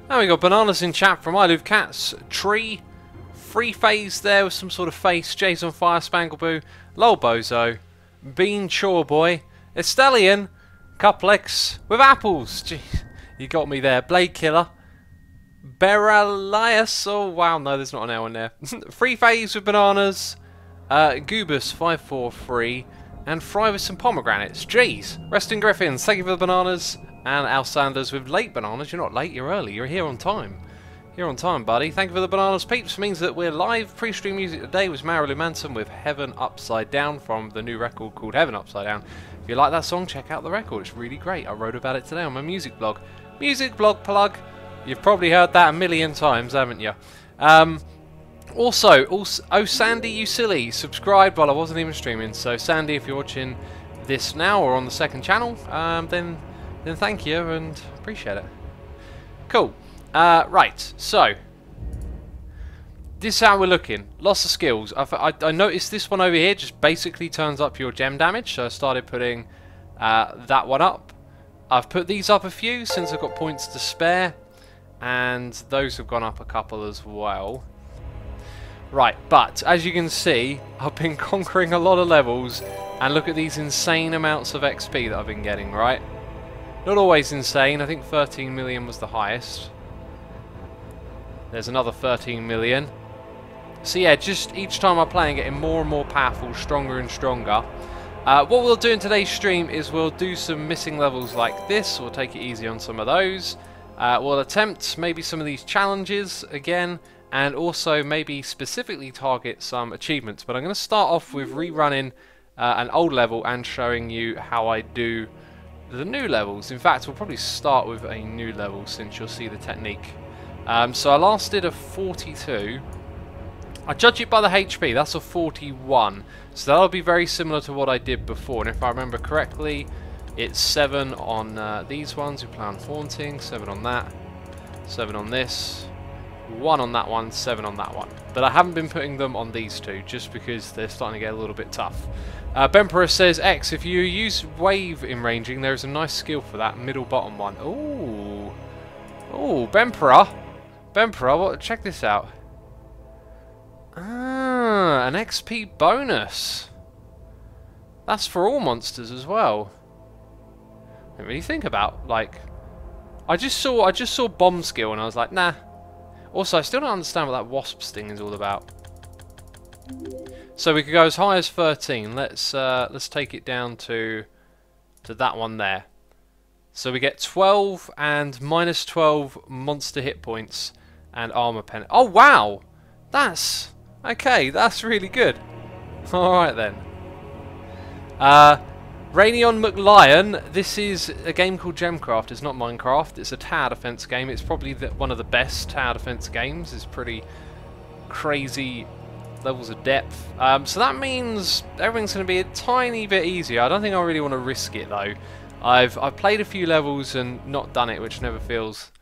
Now we got bananas in chat from I Love Cats, Tree, Free Phase there with some sort of face, Jason Fire, Spangleboo, Lol Bozo, Bean Chore Boy, Estelian, Cuplex with apples. Gee, you got me there. Blade Killer, Beralias. Oh wow, no, there's not an L in there. Free Phase with bananas, Goobus 543, and Fry with some pomegranates. Jeez, Resting Griffins, thank you for the bananas. And Al Sanders with late bananas. You're not late, you're early. You're here on time. Here on time, buddy. Thank you for the bananas, peeps. Means that we're live. Pre-stream music today was Marilyn Manson with Heaven Upside Down from the new record called Heaven Upside Down. If you like that song, check out the record. It's really great. I wrote about it today on my music blog. Music blog plug. You've probably heard that a million times, haven't you? Also, oh Sandy, you silly, subscribed while I wasn't even streaming. So Sandy, if you're watching this now or on the second channel, then thank you and appreciate it. Cool. Right, so this is how we're looking. Lots of skills. I noticed this one over here just basically turns up your gem damage, so I started putting that one up. I've put these up a few since I've got points to spare, and those have gone up a couple as well. Right, but as you can see, I've been conquering a lot of levels, and look at these insane amounts of XP that I've been getting, right? Not always insane. I think 13 million was the highest. There's another 13 million. So yeah, just each time I play and getting more and more powerful, stronger and stronger. What we'll do in today's stream is we'll do some missing levels like this. We'll take it easy on some of those. We'll attempt maybe some of these challenges again, and also maybe specifically target some achievements. But I'm going to start off with rerunning an old level and showing you how I do the new levels. In fact, we'll probably start with a new level since you'll see the technique. So I last did a 42. I judge it by the HP, that's a 41. So that'll be very similar to what I did before. And if I remember correctly, it's 7 on these ones. We play on Haunting, 7 on that, 7 on this, 1 on that one, 7 on that one. But I haven't been putting them on these two just because they're starting to get a little bit tough. Bemperor says, X, if you use wave in ranging, there's a nice skill for that middle bottom one. Ooh. Ooh, Bemperor. Bemperor, check this out. Ah, an XP bonus. That's for all monsters as well. I didn't really think about, like, I just saw bomb skill and I was like, nah. Also, I still don't understand what that wasp sting is all about. So we could go as high as 13. Let's take it down to that one there. So we get 12 and minus 12 monster hit points and armor pen. Oh wow, that's okay. That's really good. All right then. Rainion McLion. This is a game called Gemcraft. It's not Minecraft. It's a tower defense game. It's probably one of the best tower defense games. It's pretty crazy levels of depth. So that means everything's going to be a tiny bit easier. I don't think I really want to risk it though. I've played a few levels and not done it, which never feels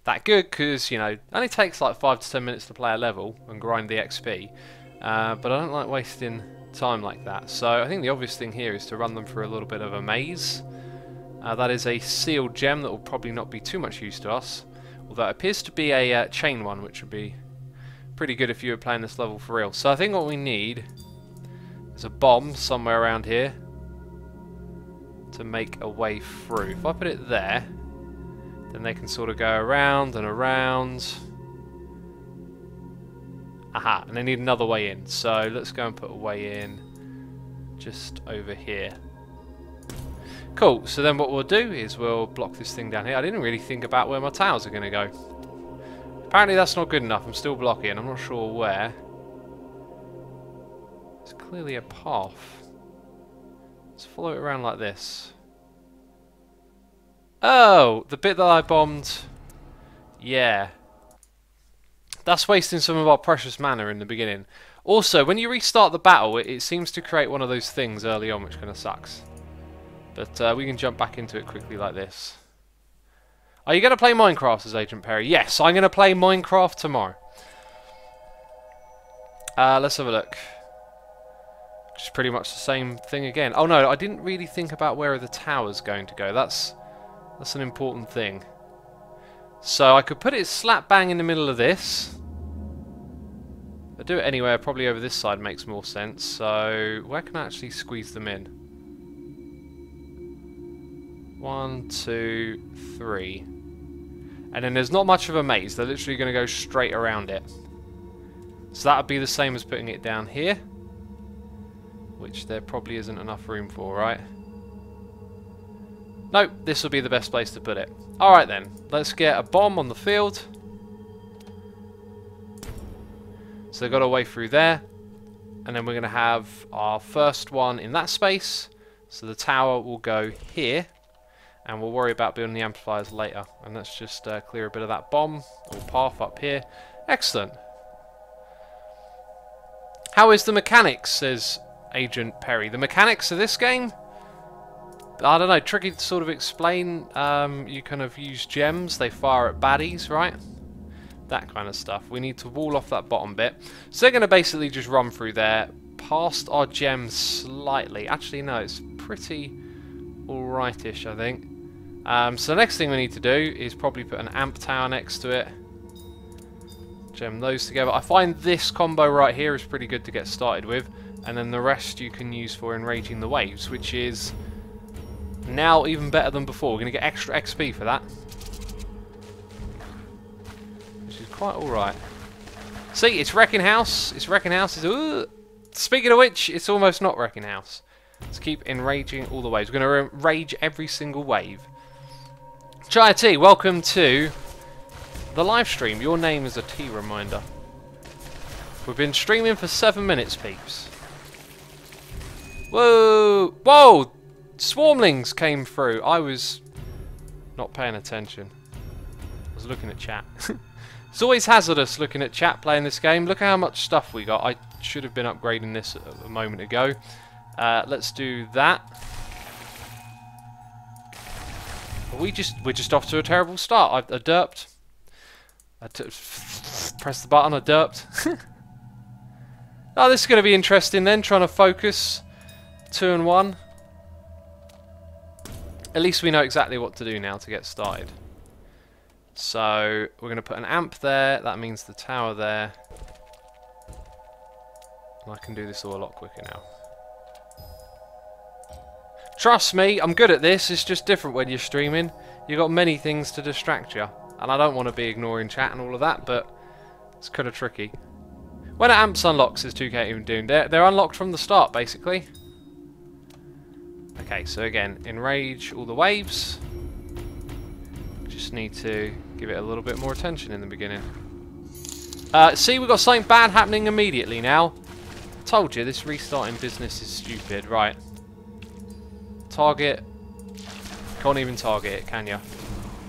that good because, you know, it only takes like 5 to 10 minutes to play a level and grind the XP. But I don't like wasting time like that. So I think the obvious thing here is to run them through a little bit of a maze. That is a sealed gem that will probably not be too much use to us. Although it appears to be a chain one, which would be pretty good if you were playing this level for real. So I think what we need is a bomb somewhere around here to make a way through. If I put it there, then they can sort of go around and around. Aha, and they need another way in. So let's go and put a way in just over here. Cool, so then what we'll do is we'll block this thing down here. I didn't really think about where my towers are going to go. Apparently that's not good enough. I'm still blocking. I'm not sure where. There's clearly a path. Let's follow it around like this. Oh, the bit that I bombed. Yeah. That's wasting some of our precious mana in the beginning. Also, when you restart the battle, it seems to create one of those things early on, which kind of sucks. But we can jump back into it quickly like this. Are you going to play Minecraft as Agent Perry? Yes, I'm going to play Minecraft tomorrow. Let's have a look. Just pretty much the same thing again. Oh no, I didn't really think about where the tower's going to go. That's an important thing. So I could put it slap bang in the middle of this. I'll do it anywhere, probably over this side makes more sense. So where can I actually squeeze them in? 1, 2, 3. And then there's not much of a maze. They're literally going to go straight around it. So that would be the same as putting it down here. Which there probably isn't enough room for, right? Nope, this will be the best place to put it. Alright then, let's get a bomb on the field. So they've got a way through there. And then we're going to have our first one in that space. So the tower will go here. And we'll worry about building the amplifiers later. And let's just clear a bit of that bomb or path up here. Excellent. How is the mechanics, says Agent Perry. The mechanics of this game? I don't know, tricky to sort of explain. You kind of use gems, they fire at baddies, right? That kind of stuff. We need to wall off that bottom bit. So they're going to basically just run through there, past our gems slightly. Actually, no, it's pretty alright-ish, I think. So the next thing we need to do is probably put an amp tower next to it. Gem those together. I find this combo right here is pretty good to get started with. And then the rest you can use for enraging the waves, which is now even better than before. We're going to get extra XP for that. Which is quite alright. See, it's Wrecking House. It's Wrecking House. Speaking of which, it's almost not Wrecking House. Let's keep enraging all the waves. We're going to enrage every single wave. Chai T, welcome to the live stream. Your name is a T reminder. We've been streaming for 7 minutes, peeps. Whoa! Whoa! Swarmlings came through. I was not paying attention. I was looking at chat. It's always hazardous looking at chat playing this game. Look at how much stuff we got. I should have been upgrading this a moment ago. Let's do that. We're just off to a terrible start. I derped. Press the button. I derped. Oh, this is going to be interesting then. Trying to focus 2 and 1. At least we know exactly what to do now to get started. So we're going to put an amp there. That means the tower there. And I can do this all a lot quicker now. Trust me, I'm good at this. It's just different when you're streaming. You've got many things to distract you. And I don't want to be ignoring chat and all of that, but it's kind of tricky. When an amp's unlocked, says 2K even Doom, they're unlocked from the start, basically. Okay, so again, enrage all the waves. Just need to give it a little bit more attention in the beginning. See, we've got something bad happening immediately now. Told you, this restarting business is stupid. Right. Target. Can't even target it, can you?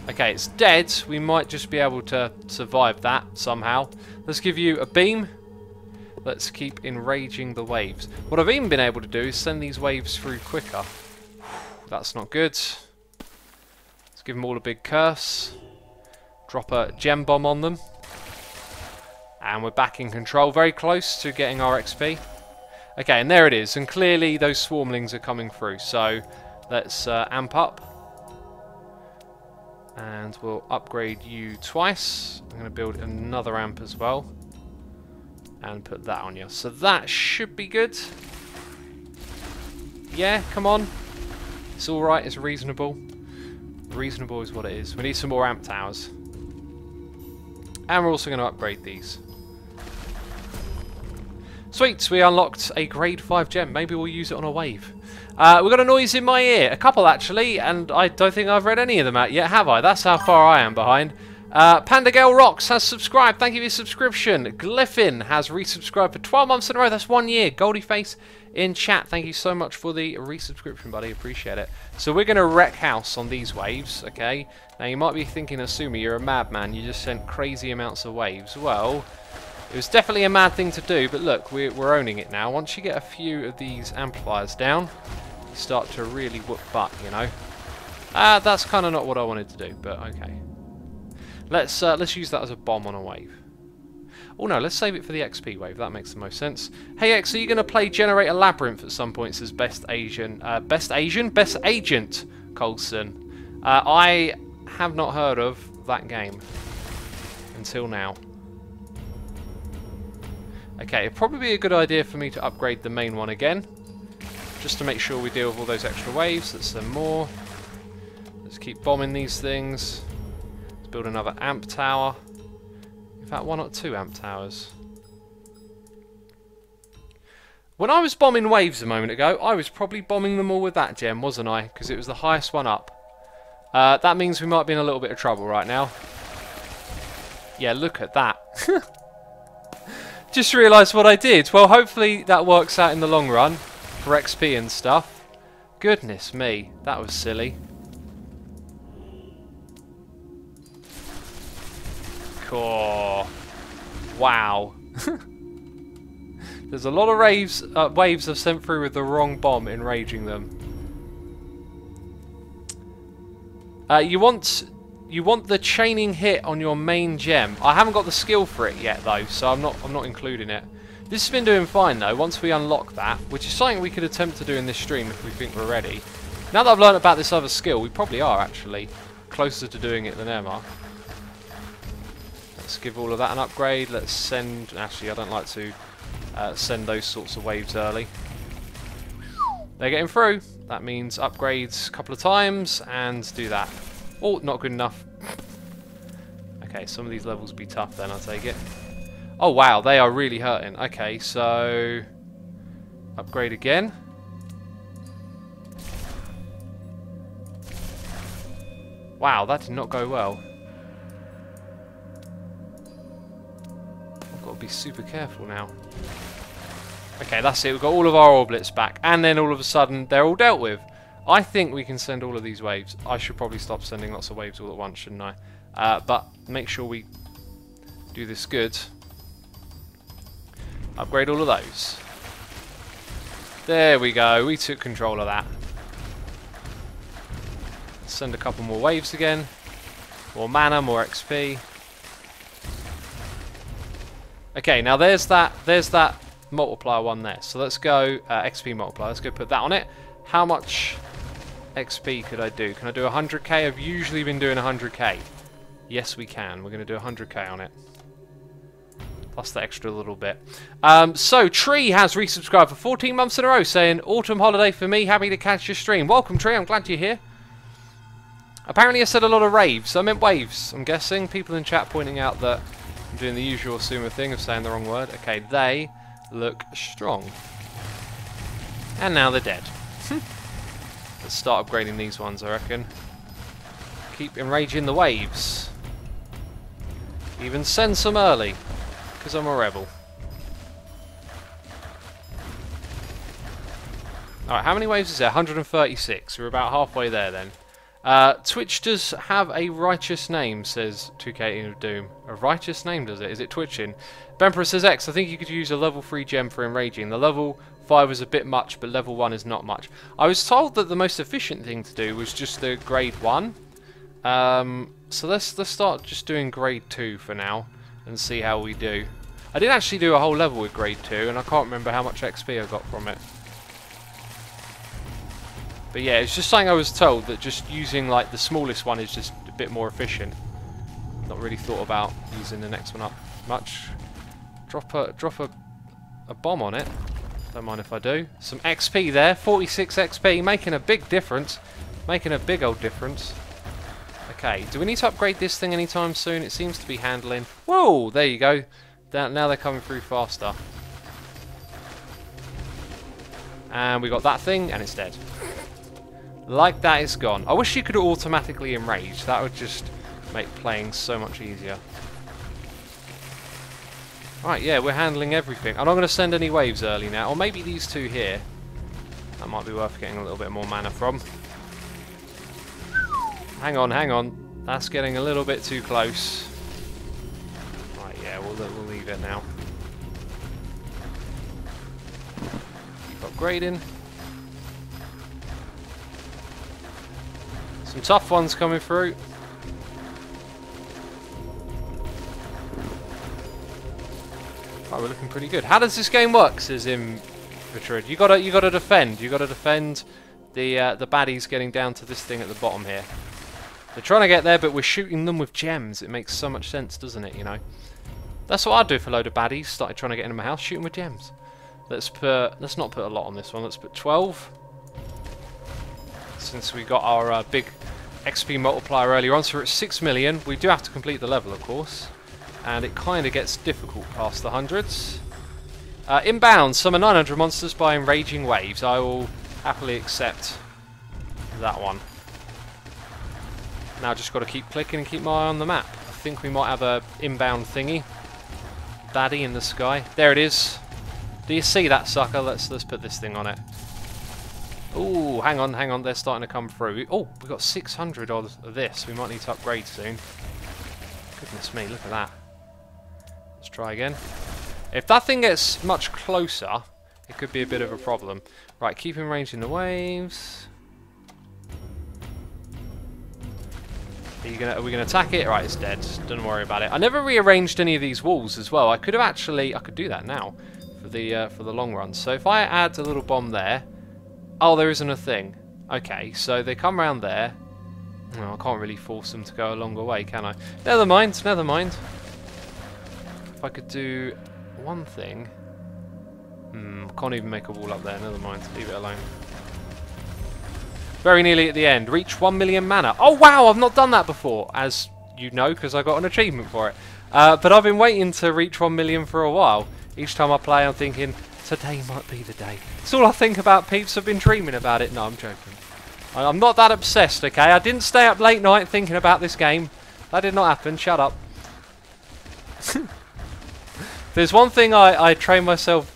Okay, it's dead. We might just be able to survive that somehow. Let's give you a beam. Let's keep enraging the waves. What I've even been able to do is send these waves through quicker. That's not good. Let's give them all a big curse. Drop a gem bomb on them. And we're back in control. Very close to getting our XP. Okay, and there it is. And clearly those swarmlings are coming through. So let's amp up. And we'll upgrade you twice. I'm going to build another amp as well. And put that on you. So that should be good. Yeah, come on. It's alright, it's reasonable. Reasonable is what it is. We need some more amp towers. And we're also going to upgrade these. Sweet, we unlocked a grade 5 gem. Maybe we'll use it on a wave. We've got a noise in my ear. A couple, actually. And I don't think I've read any of them out yet, have I? That's how far I am behind. Panda Girl Rocks has subscribed. Thank you for your subscription. Glyphin has resubscribed for 12 months in a row. That's 1 year. Goldieface in chat. Thank you so much for the resubscription, buddy. Appreciate it. So we're going to wreck house on these waves, okay? Now you might be thinking, Asumi, you're a madman. You just sent crazy amounts of waves. Well, it was definitely a mad thing to do, but look, we're owning it now. Once you get a few of these amplifiers down, you start to really whoop butt, you know? That's kind of not what I wanted to do, but okay. Let's use that as a bomb on a wave. Oh no, let's save it for the XP wave. That makes the most sense. Hey X, are you going to play Generate a Labyrinth at some point? Says Best Agent Colson. I have not heard of that game. Until now. Okay, it'd probably be a good idea for me to upgrade the main one again. Just to make sure we deal with all those extra waves. Let's send more. Let's keep bombing these things. Let's build another amp tower. In fact, why not 2 amp towers? When I was bombing waves a moment ago, I was probably bombing them all with that gem, wasn't I? Because it was the highest one up. That means we might be in a little bit of trouble right now. Yeah, look at that. Just realised what I did. Well, hopefully that works out in the long run for XP and stuff. Goodness me, that was silly. Cool. Wow. There's a lot of waves I've sent through with the wrong bomb, enraging them. You want the chaining hit on your main gem. I haven't got the skill for it yet though, so I'm not including it. This has been doing fine though, once we unlock that, which is something we could attempt to do in this stream if we think we're ready. Now that I've learned about this other skill, we probably are actually closer to doing it than ever. Let's give all of that an upgrade. Let's send... Actually, I don't like to send those sorts of waves early. They're getting through. That means upgrades a couple of times and do that. Oh, not good enough. Okay, some of these levels will be tough then, I'll take it. Oh wow, they are really hurting. Okay, so... upgrade again. Wow, that did not go well. I've got to be super careful now. Okay, that's it. We've got all of our orblets back. And then all of a sudden, they're all dealt with. I think we can send all of these waves. I should probably stop sending lots of waves all at once, shouldn't I? But make sure we do this good. Upgrade all of those. There we go. We took control of that. Send a couple more waves again. More mana, more XP. Okay, now there's that multiplier one there. So let's go XP multiplier. Let's go put that on it. How much XP could I do? Can I do 100k? I've usually been doing 100k. Yes, we can. We're going to do 100k on it. Plus the extra little bit. So, Tree has resubscribed for 14 months in a row, saying, autumn holiday for me, happy to catch your stream. Welcome, Tree, I'm glad you're here. Apparently I said a lot of raves. I meant waves, I'm guessing. People in chat pointing out that I'm doing the usual Sumer thing of saying the wrong word. Okay, they look strong. And now they're dead. Let's start upgrading these ones, I reckon. Keep enraging the waves. Even send some early, because I'm a rebel. Alright, how many waves is there? 136. We're about halfway there then. Twitch does have a righteous name, says 2K of Doom. A righteous name, does it? Is it twitching? Bemperor says X, I think you could use a level 3 gem for enraging. The level 5 is a bit much, but level 1 is not much. I was told that the most efficient thing to do was just the grade 1. So let's start just doing grade 2 for now and see how we do. I did actually do a whole level with grade 2 and I can't remember how much XP I got from it. But yeah, it's just something I was told that just using like the smallest one is just a bit more efficient. Not really thought about using the next one up much. Drop a bomb on it. Don't mind if I do. Some XP there, 46 XP, making a big difference. Making a big old difference. Okay, do we need to upgrade this thing anytime soon? It seems to be handling. Whoa, there you go. Now they're coming through faster. And we got that thing, and it's dead. Like that, it's gone. I wish you could automatically enrage. That would just make playing so much easier. Right, yeah, we're handling everything. I'm not going to send any waves early now. Or maybe these two here. That might be worth getting a little bit more mana from. Hang on, hang on. That's getting a little bit too close. Right, yeah, we'll leave it now. Keep upgrading. Some tough ones coming through. Oh, we're looking pretty good. How does this game work? Says Infantrid. You gotta defend. You gotta defend the baddies getting down to this thing at the bottom here. They're trying to get there, but we're shooting them with gems. It makes so much sense, doesn't it, you know? That's what I'd do if a load of baddies started trying to get into my house, shoot them with gems. Let's not put a lot on this one. Let's put 12. Since we got our big XP multiplier earlier on, so we're at 6 million. We do have to complete the level, of course. And it kind of gets difficult past the hundreds. Inbound, summon 900 monsters by enraging waves. I will happily accept that one. Now just got to keep clicking and keep my eye on the map. I think we might have a inbound thingy. Baddie in the sky. There it is. Do you see that sucker? Let's put this thing on it. Ooh, hang on. They're starting to come through. Oh, we've got 600 of this. We might need to upgrade soon. Goodness me, look at that. Let's try again. If that thing gets much closer, it could be a bit of a problem. Right, keep in range in the waves. Are we gonna attack it? Right, it's dead. Don't worry about it. I never rearranged any of these walls as well. I could do that now for the long run. So if I add a little bomb there, oh, there isn't a thing. Okay, so they come around there. Oh, I can't really force them to go a longer way, can I? Never mind. If I could do one thing, can't even make a wall up there. Never mind. Leave it alone. Very nearly at the end. Reach 1 million mana. Oh wow, I've not done that before, as you know, because I got an achievement for it. But I've been waiting to reach 1 million for a while. Each time I play, I'm thinking, today might be the day. It's all I think about, peeps. I've been dreaming about it. No, I'm joking. I'm not that obsessed, okay? I didn't stay up late night thinking about this game. That did not happen. Shut up. There's one thing I train myself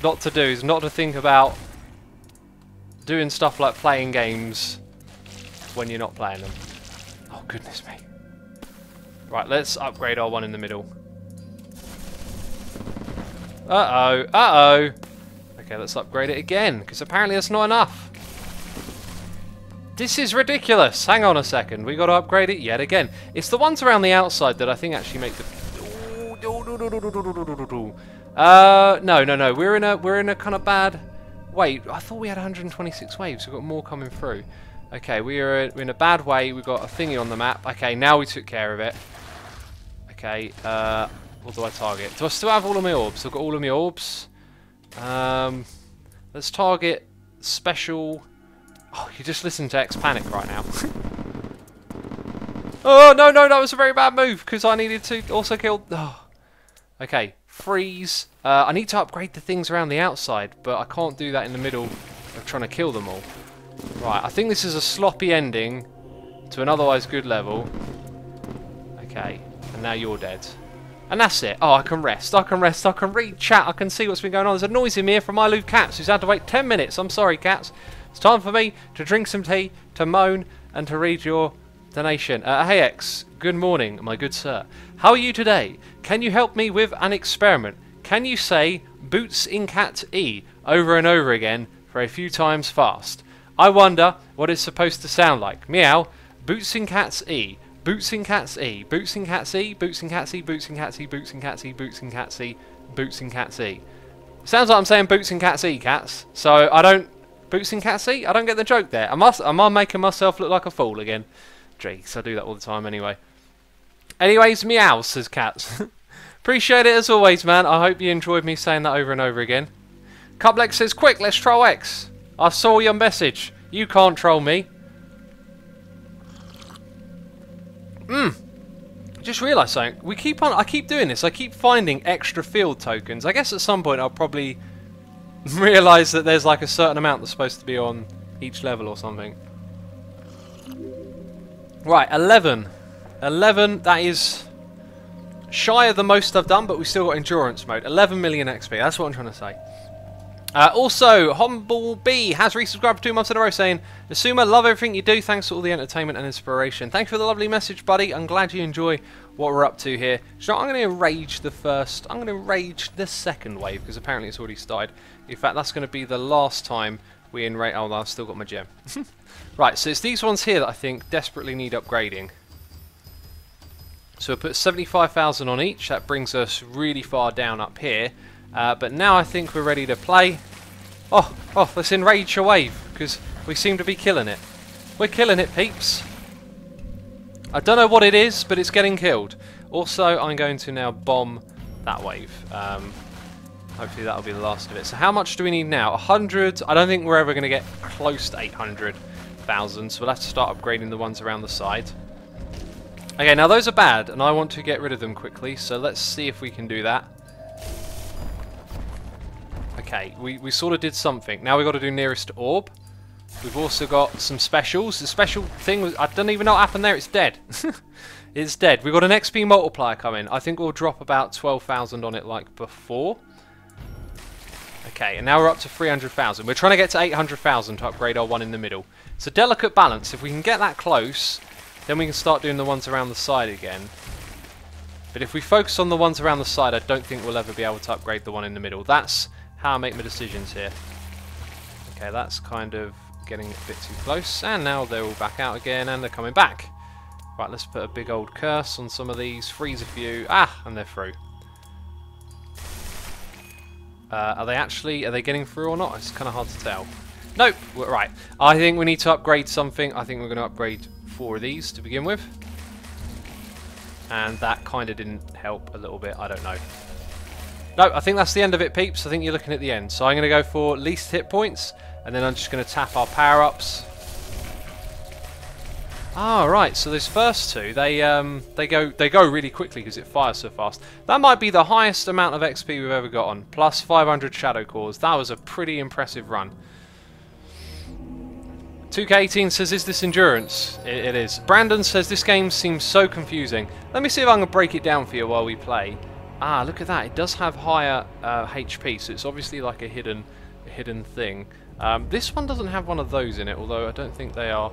not to do, is not to think about doing stuff like playing games when you're not playing them. Oh, goodness me. Right, let's upgrade our one in the middle. Uh-oh. Okay, let's upgrade it again, because apparently that's not enough. This is ridiculous. Hang on a second. We got to upgrade it yet again. It's the ones around the outside that I think actually make the... No. We're in a kind of bad... Wait, I thought we had 126 waves. We've got more coming through. Okay, we're in a bad way. We've got a thingy on the map. Okay, now we took care of it. Okay, what do I target? Do I still have all of my orbs? I've got all of my orbs. Let's target special... Oh, you just listen to X Panic right now. Oh, no, that was a very bad move, because I needed to also kill... Oh. Okay, freeze. I need to upgrade the things around the outside, but I can't do that in the middle of trying to kill them all. Right, I think this is a sloppy ending to an otherwise good level. Okay, and now you're dead. And that's it. Oh, I can rest. I can read chat. I can see what's been going on. There's a noise in here from my Lou Cats, who's had to wait 10 minutes. I'm sorry, Cats. It's time for me to drink some tea, to moan, and to read your donation. Hey X, good morning, my good sir. How are you today? Can you help me with an experiment? Can you say Boots in Cat E over and over again for a few times fast? I wonder what it's supposed to sound like. Meow. Boots in Cat's E. Boots in Cat's E. Boots in Cat's E. Boots in Cat's E. Boots in Cat's E. Boots in Cat's E. Boots in Cat's E. Boots in Cat's E. Sounds like I'm saying Boots in Cat's E, Cats. So I don't... Boots in Cat's E? I don't get the joke there. Am I making myself look like a fool again? Jeez, I do that all the time anyway. Anyways, meow, says Cats. Appreciate it as always, man. I hope you enjoyed me saying that over and over again. Cublex says, quick, let's troll X. I saw your message. You can't troll me. Just realised something. I keep doing this. I keep finding extra field tokens. I guess at some point I'll probably realise that there's like a certain amount that's supposed to be on each level or something. Right, 11. 11, that is shy of the most I've done, but we've still got endurance mode. 11 million XP, that's what I'm trying to say. Also, Humble B has resubscribed for 2 months in a row saying, Asuma, love everything you do, thanks for all the entertainment and inspiration. Thanks for the lovely message, buddy. I'm glad you enjoy what we're up to here. So I'm going to rage the second wave, because apparently it's already started. In fact, that's going to be the last time we enrage... Oh, I've still got my gem. Right, so it's these ones here that I think desperately need upgrading. So we'll put 75,000 on each. That brings us really far down up here. But now I think we're ready to play. Oh, let's enrage a wave, because we seem to be killing it. We're killing it, peeps. I don't know what it is, but it's getting killed. Also, I'm going to now bomb that wave. Hopefully that'll be the last of it. So how much do we need now? 100. I don't think we're ever going to get close to 800,000, so we'll have to start upgrading the ones around the side. Okay, now those are bad, and I want to get rid of them quickly, so let's see if we can do that. Okay, we sort of did something. Now we've got to do nearest to orb. We've also got some specials. The special thing, was, I don't even know what happened there, it's dead. It's dead. We've got an XP multiplier coming. I think we'll drop about 12,000 on it like before. Okay, and now we're up to 300,000. We're trying to get to 800,000 to upgrade our one in the middle. It's a delicate balance. If we can get that close, then we can start doing the ones around the side again. But if we focus on the ones around the side, I don't think we'll ever be able to upgrade the one in the middle. That's how I make my decisions here. Okay, that's kind of getting a bit too close. And now they're all back out again, and they're coming back. Right, let's put a big old curse on some of these, freeze a few. Ah, and they're through. Are they getting through or not? It's kind of hard to tell. Nope, right. I think we need to upgrade something. I think we're going to upgrade 4 of these to begin with. And that kind of didn't help a little bit, I don't know. No, I think that's the end of it, peeps. I think you're looking at the end. So I'm going to go for least hit points, and then I'm just going to tap our power-ups. Ah, right. So those first two, they go really quickly because it fires so fast. That might be the highest amount of XP we've ever got on. Plus 500 shadow cores. That was a pretty impressive run. 2K18 says, is this endurance? It is. Brandon says, this game seems so confusing. Let me see if I can break it down for you while we play. Ah, look at that. It does have higher HP, so it's obviously like a hidden thing. This one doesn't have one of those in it, although I don't think they are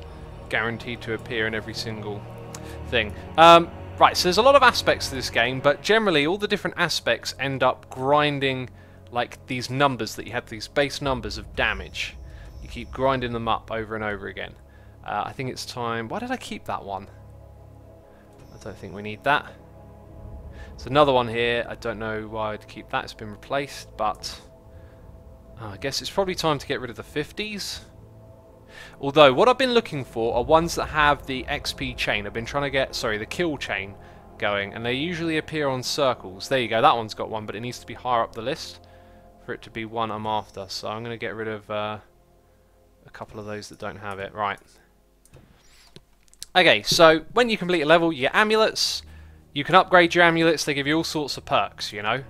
guaranteed to appear in every single thing. Right, so there's a lot of aspects to this game, but generally all the different aspects end up grinding like these numbers that you have, these base numbers of damage. You keep grinding them up over and over again. I think it's time... Why did I keep that one? I don't think we need that. There's another one here. I don't know why I'd keep that. It's been replaced, but... I guess it's probably time to get rid of the 50s. Although, what I've been looking for are ones that have the XP chain. I've been trying to get, sorry, the kill chain going, and they usually appear on circles. There you go, that one's got one, but it needs to be higher up the list for it to be one I'm after. So I'm going to get rid of a couple of those that don't have it. Right. Okay, so when you complete a level, you get amulets. You can upgrade your amulets. They give you all sorts of perks, you know.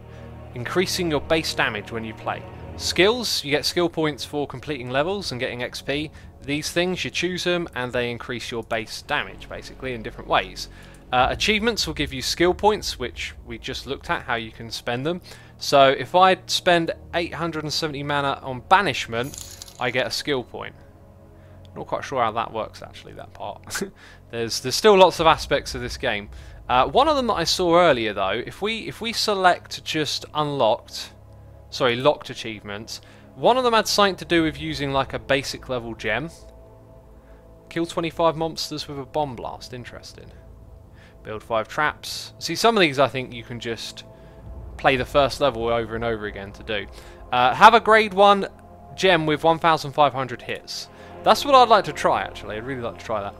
Increasing your base damage when you play. Skills, you get skill points for completing levels and getting XP. These things, you choose them and they increase your base damage, basically, in different ways. Achievements will give you skill points, which we just looked at, how you can spend them. So if I spend 870 mana on banishment, I get a skill point. Not quite sure how that works, actually, that part. There's still lots of aspects of this game. One of them that I saw earlier, though, if we select just unlocked... Sorry, locked achievements. One of them had something to do with using like a basic level gem. Kill 25 monsters with a bomb blast. Interesting. Build 5 traps. See, some of these I think you can just play the first level over and over again to do. Have a grade 1 gem with 1,500 hits. That's what I'd like to try, actually. I'd really like to try that.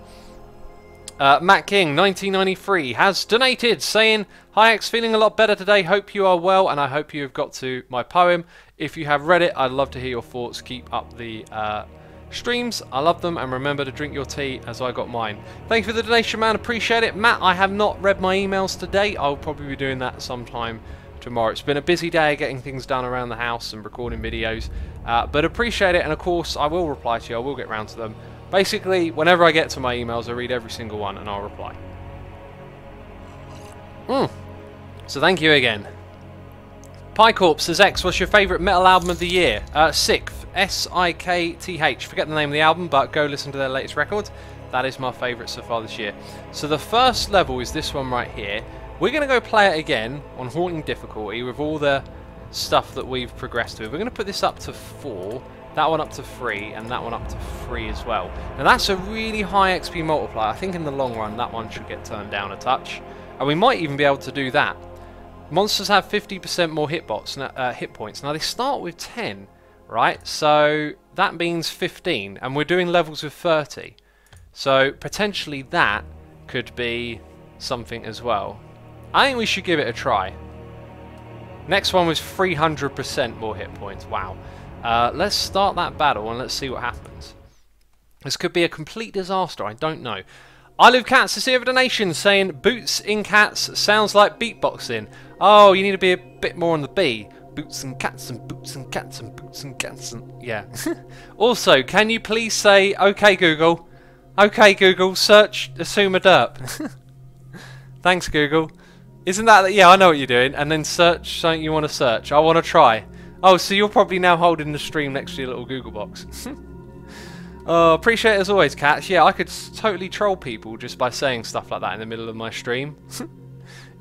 Matt King, 1993, has donated, saying, "Hi X, feeling a lot better today. Hope you are well, and I hope you have got to my poem. If you have read it, I'd love to hear your thoughts. Keep up the streams. I love them, and remember to drink your tea as I got mine." Thank you for the donation, man. Appreciate it. Matt, I have not read my emails today. I'll probably be doing that sometime tomorrow. It's been a busy day getting things done around the house and recording videos, but appreciate it, and of course I will reply to you. I will get round to them. Basically, whenever I get to my emails, I read every single one and I'll reply. So thank you again. Piecorp says, X, what's your favourite metal album of the year? Sixth, S-I-K-T-H. Forget the name of the album, but go listen to their latest record. That is my favourite so far this year. So the first level is this one right here. We're going to go play it again on Haunting difficulty with all the stuff that we've progressed with. We're going to put this up to 4. That one up to 3, and that one up to 3 as well. Now that's a really high XP multiplier. I think in the long run that one should get turned down a touch. And we might even be able to do that. Monsters have 50% more hit points. Now they start with 10, right? So that means 15, and we're doing levels with 30. So potentially that could be something as well. I think we should give it a try. Next one was 300% more hit points. Wow. Let's start that battle and let's see what happens. This could be a complete disaster. I don't know. I Live Cats is here with a donation saying boots in cats sounds like beatboxing. Oh, you need to be a bit more on the B. Boots and cats and boots and cats and boots and cats and... yeah. Also, can you please say, okay Google, search assume a derp. Thanks Google. Isn't that... yeah, I know what you're doing. And then search something you want to search. I want to try. Oh, so you're probably now holding the stream next to your little Google box. Oh, appreciate it as always, Cats. Yeah, I could totally troll people just by saying stuff like that in the middle of my stream.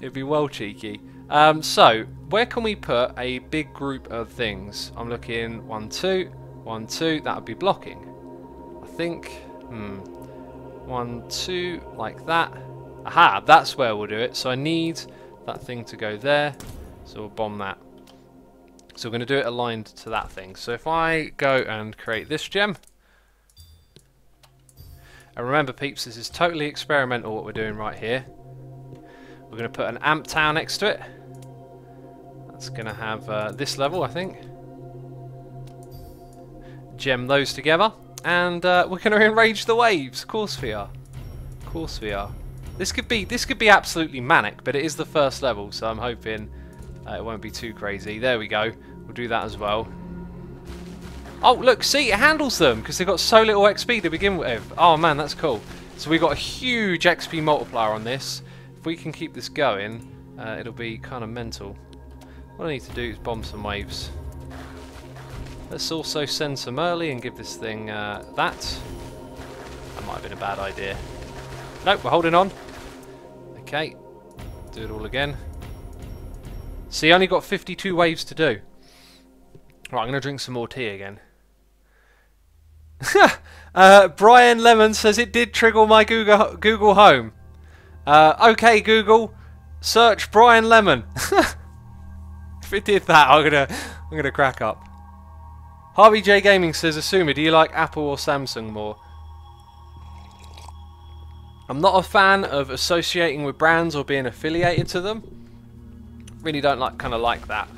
It'd be well cheeky. So, where can we put a big group of things? I'm looking 1, 2, 1, 2. That would be blocking. I think, 1, 2, like that. Aha, that's where we'll do it. So I need that thing to go there. So we'll bomb that. So we're going to do it aligned to that thing. So if I go and create this gem. And remember peeps, this is totally experimental what we're doing right here. We're going to put an amp tower next to it. That's going to have this level, I think. Gem those together. And we're going to enrage the waves. Of course we are. Of course we are. This could be absolutely manic, but it is the first level, so I'm hoping it won't be too crazy. There we go. We'll do that as well. Oh, look, see, it handles them because they've got so little XP to begin with. Oh, man, that's cool. So we've got a huge XP multiplier on this. If we can keep this going, it'll be kind of mental. What I need to do is bomb some waves. Let's also send some early and give this thing that. That might have been a bad idea. Nope, we're holding on. Okay, do it all again. See, I only got 52 waves to do. Right, I'm going to drink some more tea again. Brian Lemon says it did trigger my Google Home. Okay, Google, search Brian Lemon. If it did that, I'm gonna crack up. Harvey J Gaming says, Asuma, do you like Apple or Samsung more? I'm not a fan of associating with brands or being affiliated to them. Really don't like that.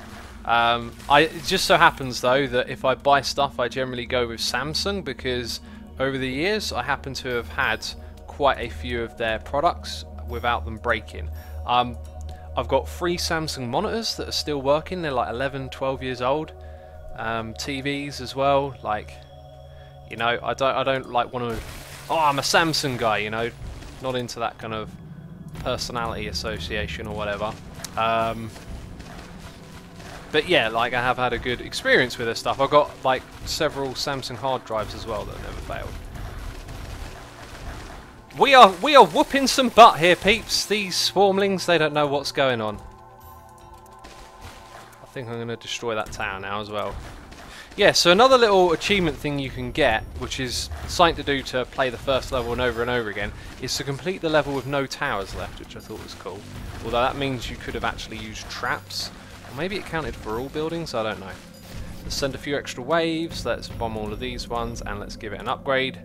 It just so happens though that if I buy stuff I generally go with Samsung because over the years I happen to have had quite a few of their products without them breaking. I've got 3 Samsung monitors that are still working. They're like 11, 12 years old. TVs as well. Like, you know, I don't like want to. Oh, I'm a Samsung guy. You know, not into that kind of personality association or whatever. But yeah, like I have had a good experience with this stuff. I've got like several Samsung hard drives as well that have never failed. We are whooping some butt here, peeps. These swarmlings, they don't know what's going on. I think I'm going to destroy that tower now as well. Yeah, so another little achievement thing you can get, which is something to do to play the first level and over again, is to complete the level with no towers left, which I thought was cool. Although that means you could have actually used traps. Or maybe it counted for all buildings, I don't know. Let's send a few extra waves, let's bomb all of these ones, and let's give it an upgrade.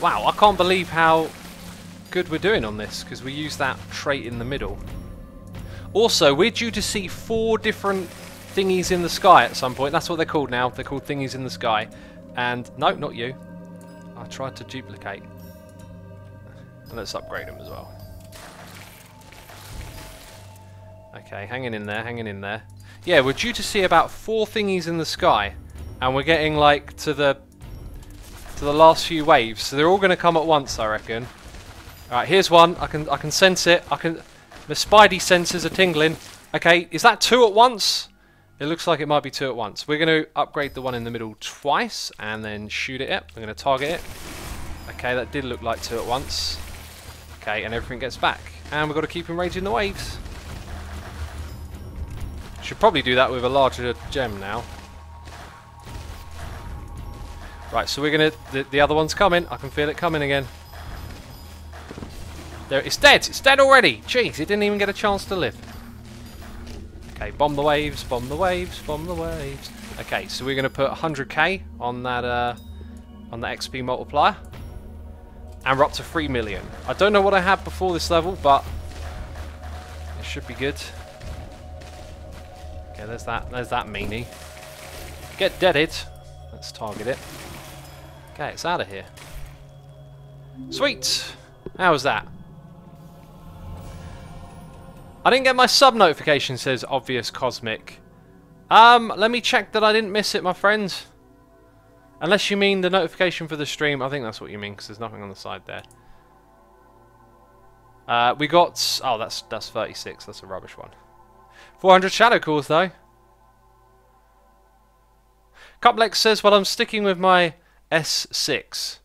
Wow, I can't believe how good we're doing on this, because we use that trait in the middle. Also, we're due to see 4 different thingies in the sky at some point. That's what they're called now. They're called thingies in the sky. And, no, not you. I tried to duplicate. And let's upgrade them as well. Okay, hanging in there, hanging in there. Yeah, we're due to see about 4 thingies in the sky. And we're getting, like, to the last few waves. So they're all going to come at once, I reckon. Alright, here's one. I can sense it. The spidey senses are tingling. Okay, is that 2 at once? It looks like it might be 2 at once. We're going to upgrade the one in the middle twice and then shoot it up. We're going to target it. Okay, that did look like 2 at once. Okay, and everything gets back. And we've got to keep enraging the waves. Should probably do that with a larger gem now. Right, so we're going to... The other one's coming. I can feel it coming again. There, it's dead! It's dead already! Jeez, it didn't even get a chance to live. Okay, bomb the waves, bomb the waves, bomb the waves. Okay, so we're going to put 100k on that XP multiplier. And we're up to 3 million. I don't know what I had before this level, but it should be good. Okay, there's that meanie. Get deaded. Let's target it. Okay, it's out of here. Sweet! How was that? I didn't get my sub notification, says Obvious Cosmic. Let me check that I didn't miss it, my friend. Unless you mean the notification for the stream. I think that's what you mean, because there's nothing on the side there. We got... Oh, that's 36. That's a rubbish one. 400 shadow cores, though. Cuplex says, well, I'm sticking with my S6.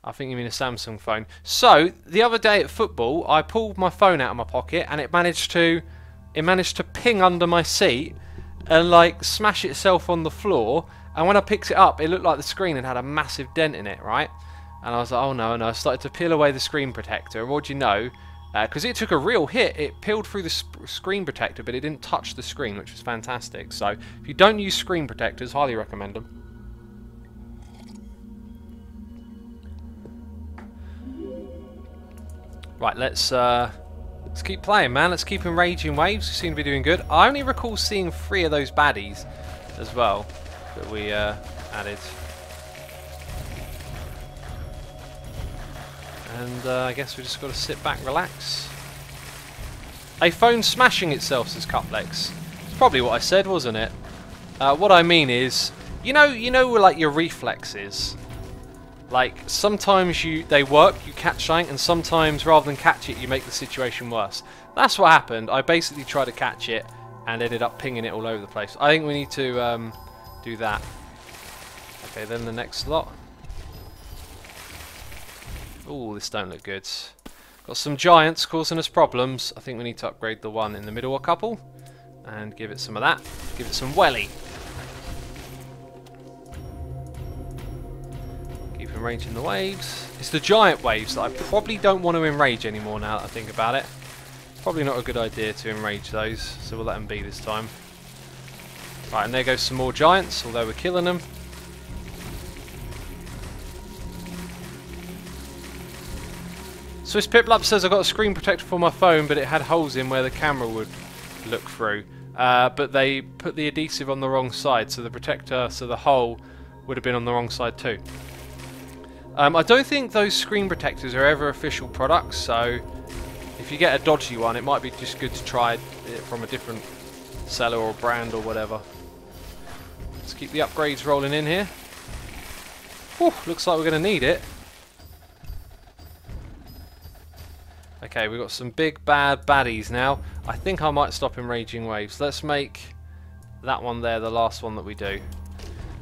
I think you mean a Samsung phone. So, the other day at football, I pulled my phone out of my pocket, and it managed to ping under my seat and, like, smash itself on the floor. And when I picked it up, it looked like the screen had a massive dent in it, right? And I was like, oh no, I started to peel away the screen protector. And what do you know? Because it took a real hit, it peeled through the screen protector, but it didn't touch the screen, which was fantastic. So, if you don't use screen protectors, highly recommend them. Right, let's keep playing, man. Let's keep enraging waves. We seem to be doing good. I only recall seeing 3 of those baddies as well that we added. And I guess we just got to sit back, relax. A phone smashing itself, says Cuplex. It's probably what I said, wasn't it? What I mean is, you know, like your reflexes. Like sometimes they work, you catch something, and sometimes rather than catch it, you make the situation worse. That's what happened. I basically tried to catch it and ended up pinging it all over the place. I think we need to do that. Okay, then the next lot. Oh, this don't look good. Got some giants causing us problems. I think we need to upgrade the one in the middle a couple and give it some of that. Give it some welly. Keep enraging the waves. It's the giant waves that I probably don't want to enrage anymore now that I think about it. Probably not a good idea to enrage those, so we'll let them be this time. Right, and there goes some more giants, although we're killing them. Swiss Piplup says I got a screen protector for my phone, but it had holes in where the camera would look through. But they put the adhesive on the wrong side, so the protector, so the hole would have been on the wrong side too. I don't think those screen protectors are ever official products, so if you get a dodgy one, it might be just good to try it from a different seller or brand or whatever. Let's keep the upgrades rolling in here. Whew, looks like we're going to need it. Okay, we've got some big bad baddies now. I think I might stop enraging waves. Let's make that one there the last one that we do,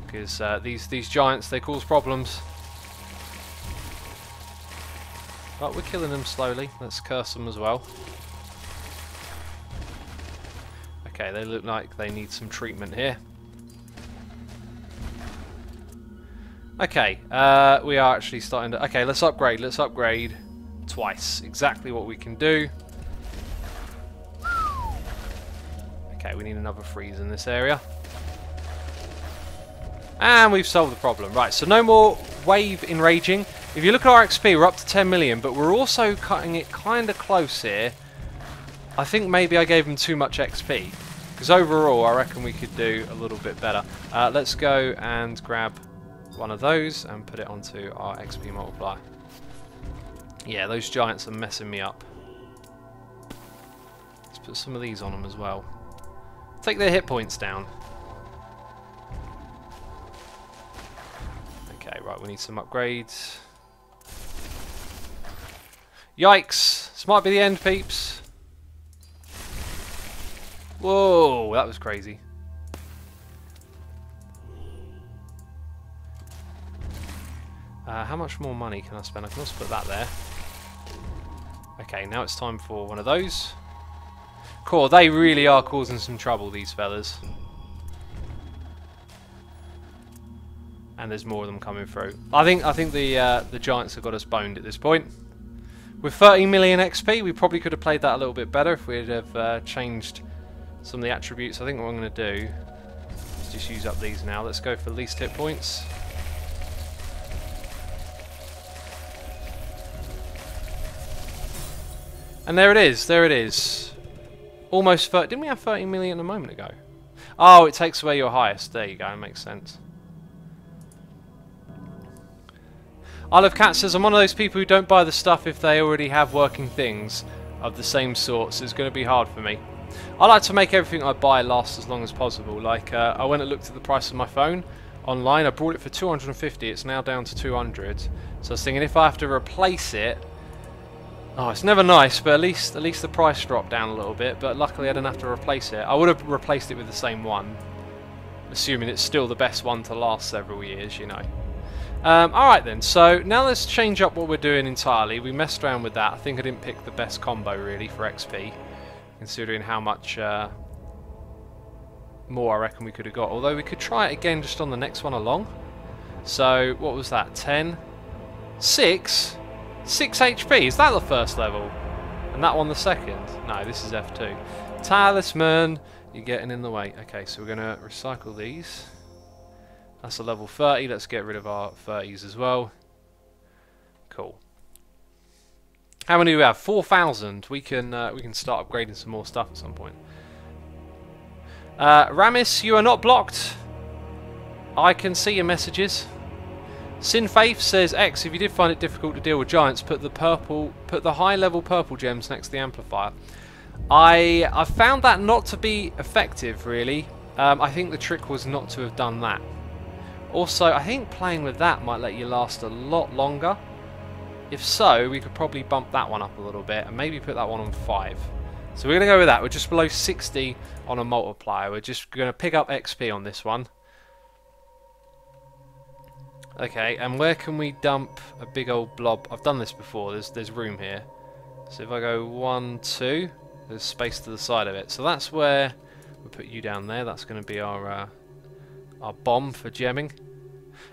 because these giants, they cause problems. But we're killing them slowly. Let's curse them as well. Okay, they look like they need some treatment here. Okay, we are actually starting to... Okay, let's upgrade. Let's upgrade twice. Exactly what we can do. Okay, we need another freeze in this area. And we've solved the problem. Right, so no more wave enraging. If you look at our XP, we're up to 10 million, but we're also cutting it kind of close here. I think maybe I gave them too much XP, because overall I reckon we could do a little bit better. Let's go and grab one of those and put it onto our XP multiplier. Yeah, those giants are messing me up. Let's put some of these on them as well. Take their hit points down. Okay, right, we need some upgrades. Yikes! This might be the end, peeps. Whoa, that was crazy. How much more money can I spend? I can also put that there. Okay, now it's time for one of those. Cool, they really are causing some trouble, these fellas. And there's more of them coming through. I think the giants have got us boned at this point. With 30 million XP, we probably could have played that a little bit better if we'd have changed some of the attributes. I think what I'm going to do is just use up these now. Let's go for least hit points. And there it is, there it is. Almost 30. Didn't we have 30 million a moment ago? Oh, it takes away your highest. There you go, it makes sense. I Love Cat says, I'm one of those people who don't buy the stuff if they already have working things of the same sort, so it's going to be hard for me. I like to make everything I buy last as long as possible. Like, I went and looked at the price of my phone online. I bought it for 250, it's now down to 200. So I was thinking if I have to replace it, oh, it's never nice, but at least the price dropped down a little bit. But luckily I didn't have to replace it. I would have replaced it with the same one, assuming it's still the best one to last several years, you know. Alright then, so now let's change up what we're doing entirely. We messed around with that. I think I didn't pick the best combo really for XP, considering how much more I reckon we could have got. Although we could try it again just on the next one along. So, what was that? 10? 6? 6 HP, is that the first level? And that one the second? No, this is F2. Talisman, you're getting in the way. Okay, so we're going to recycle these. That's a level 30, let's get rid of our 30s as well. Cool. How many do we have? 4,000. We can start upgrading some more stuff at some point. Ramis, you are not blocked. I can see your messages. Sin Faith says, X, if you did find it difficult to deal with giants, put the high level purple gems next to the amplifier. I found that not to be effective really. I think the trick was not to have done that. Also, I think playing with that might let you last a lot longer. If so, we could probably bump that one up a little bit and maybe put that one on 5. So we're going to go with that. We're just below 60 on a multiplier. We're just going to pick up XP on this one. Okay, and where can we dump a big old blob? I've done this before. There's room here. So if I go 1, 2, there's space to the side of it. So that's where we'll put you down there. That's going to be our bomb for gemming.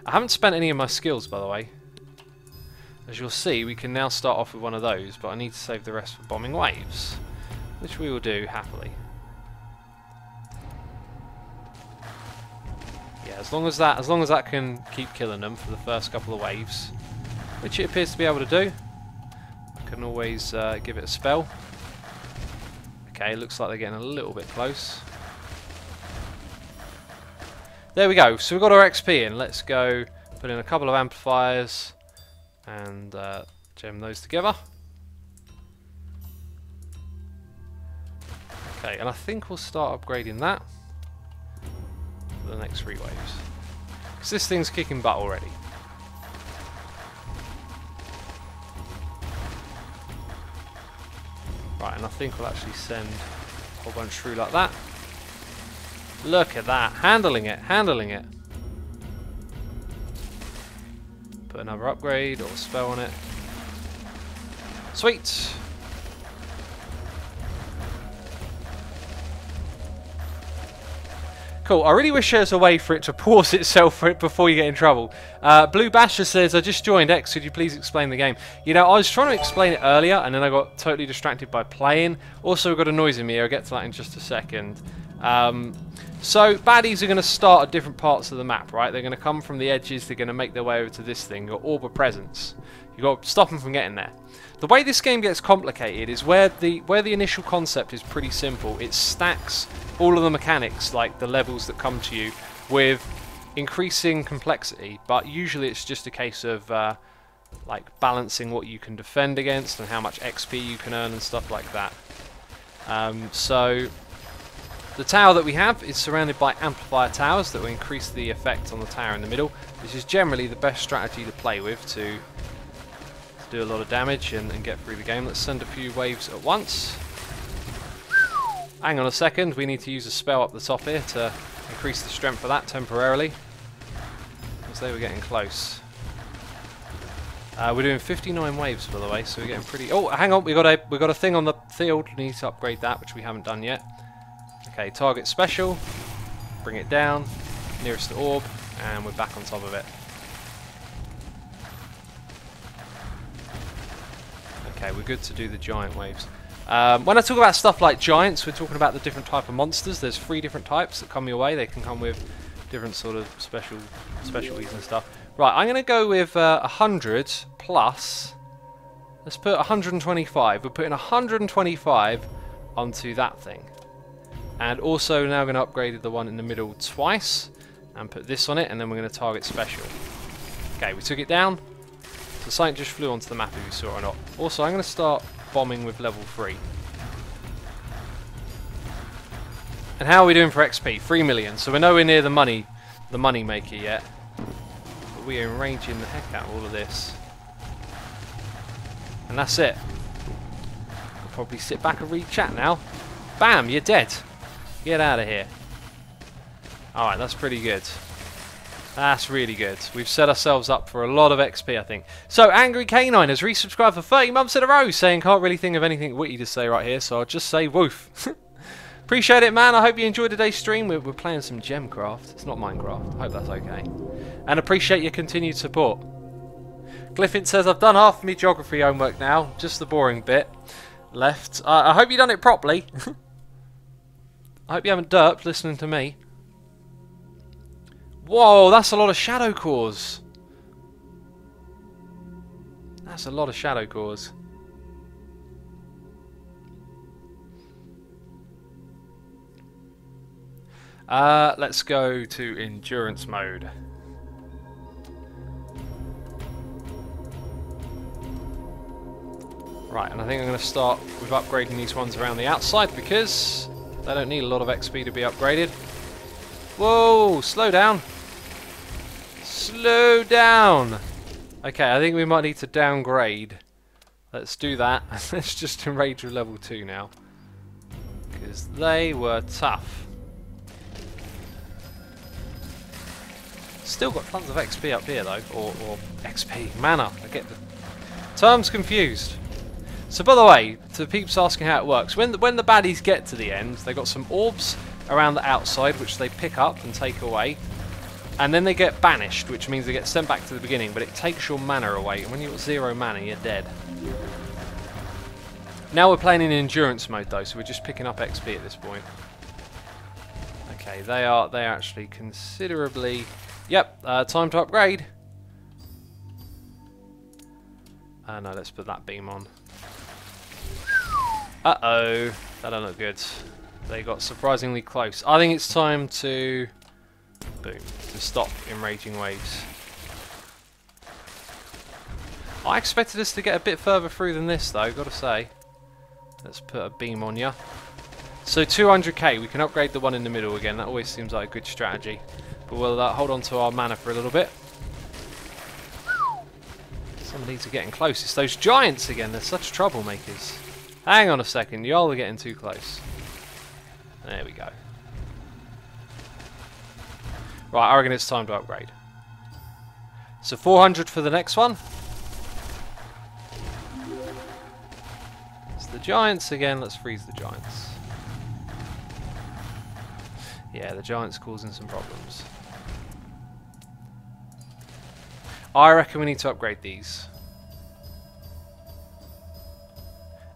I haven't spent any of my skills, by the way. As you'll see, we can now start off with one of those, but I need to save the rest for bombing waves, which we will do happily. Yeah, as long as that can keep killing them for the first couple of waves, which it appears to be able to do. I can always give it a spell. Okay, looks like they're getting a little bit close. There we go, so we've got our XP in. Let's go put in a couple of amplifiers and gem those together. Okay, and I think we'll start upgrading that for the next 3 waves. Because this thing's kicking butt already. Right, and I think we'll actually send a whole bunch through like that. Look at that, handling it, handling it. Put another upgrade or spell on it. Sweet. Cool, I really wish there was a way for it to pause itself before you get in trouble. Blue Basher says, I just joined X, could you please explain the game? You know, I was trying to explain it earlier and then I got totally distracted by playing. Also, we've got a noise in me, I'll get to that in just a second. So baddies are going to start at different parts of the map, right? They're going to come from the edges, they're going to make their way over to this thing, your orb of presence. You've got to stop them from getting there. The way this game gets complicated is where the initial concept is pretty simple. It stacks all of the mechanics, like the levels that come to you, with increasing complexity, but usually it's just a case of like balancing what you can defend against and how much XP you can earn and stuff like that. So the tower that we have is surrounded by amplifier towers that will increase the effect on the tower in the middle. This is generally the best strategy to play with to do a lot of damage and get through the game. Let's send a few waves at once. Hang on a second, we need to use a spell up the top here to increase the strength of that temporarily, because they were getting close. We're doing 59 waves, by the way, so we're getting pretty... Oh, hang on, we got a thing on the field. We need to upgrade that, which we haven't done yet. Okay, target special, bring it down, nearest the orb, and we're back on top of it. Okay, we're good to do the giant waves. When I talk about stuff like giants, we're talking about the different type of monsters. There's 3 different types that come your way. They can come with different sort of specialties and stuff. Right, I'm going to go with 100 plus Let's put 125. We're putting 125 onto that thing. And also now we're going to upgrade the one in the middle twice. And put this on it, and then we're going to target special. Okay, we took it down. So something just flew onto the map if you saw it or not. Also, I'm going to start bombing with level 3. And how are we doing for XP? 3 million. So we're nowhere near the money maker yet. But we are enraging the heck out of all of this. And that's it. I'll probably sit back and read chat now. Bam, you're dead. Get out of here. Alright, that's pretty good. That's really good. We've set ourselves up for a lot of XP, I think. So, Angry Canine has resubscribed for 30 months in a row, saying can't really think of anything witty to say right here, so I'll just say woof. Appreciate it, man. I hope you enjoyed today's stream. We're playing some Gemcraft. It's not Minecraft. I hope that's okay. And appreciate your continued support. Glyphint says, I've done half of my geography homework now. Just the boring bit left. I hope you've done it properly. I hope you haven't derped listening to me. Whoa, that's a lot of shadow cores. That's a lot of shadow cores. Let's go to endurance mode. Right, and I think I'm going to start with upgrading these ones around the outside because they don't need a lot of XP to be upgraded. Whoa, slow down. Slow down. Okay, I think we might need to downgrade. Let's do that. Let's just enrage with level 2 now. Because they were tough. Still got tons of XP up here though. Or XP. Mana. I get the terms confused. So by the way, to peeps asking how it works, when the baddies get to the end, they got some orbs around the outside which they pick up and take away. And then they get banished, which means they get sent back to the beginning, but it takes your mana away. And when you've got 0 mana, you're dead. Now we're playing in endurance mode though, so we're just picking up XP at this point. Okay, they are actually considerably... Yep, time to upgrade. No, let's put that beam on. Uh-oh, that don't look good. They got surprisingly close. I think it's time to... Boom. To stop enraging waves. I expected us to get a bit further through than this though, gotta say. Let's put a beam on ya. So 200k, we can upgrade the one in the middle again. That always seems like a good strategy. But we'll hold on to our mana for a little bit. Some of these are getting close. It's those giants again, they're such troublemakers. Hang on a second, y'all are getting too close. There we go. Right, I reckon it's time to upgrade. So 400 for the next one. It's the giants again. Let's freeze the giants. Yeah, the giants causing some problems. I reckon we need to upgrade these.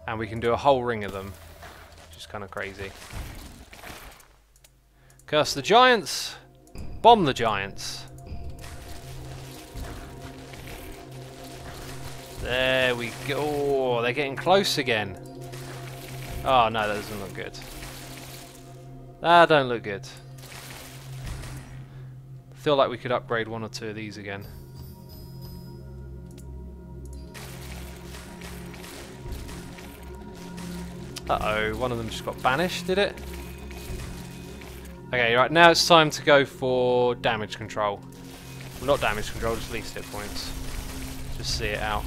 And we can do a whole ring of them. Which is kind of crazy. Curse the giants. Bomb the giants. There we go. Oh, they're getting close again. Oh no, that doesn't look good. That don't look good. I feel like we could upgrade 1 or 2 of these again. Uh-oh, one of them just got banished, did it? Okay, right, now it's time to go for damage control. Well, not damage control, just least hit points. Just see it out.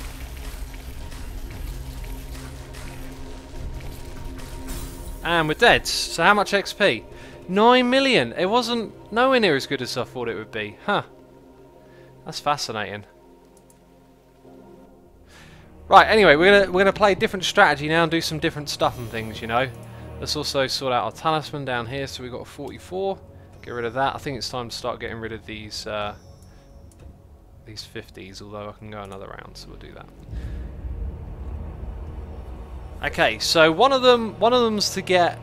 And we're dead. So how much XP? 9 million! It wasn't nowhere near as good as I thought it would be. Huh. That's fascinating. Right, anyway, we're gonna play a different strategy now and do some different stuff and things, you know. Let's also sort out our talisman down here. So we've got a 44. Get rid of that. I think it's time to start getting rid of these 50s, although I can go another round, so we'll do that. Okay, so one of them's to get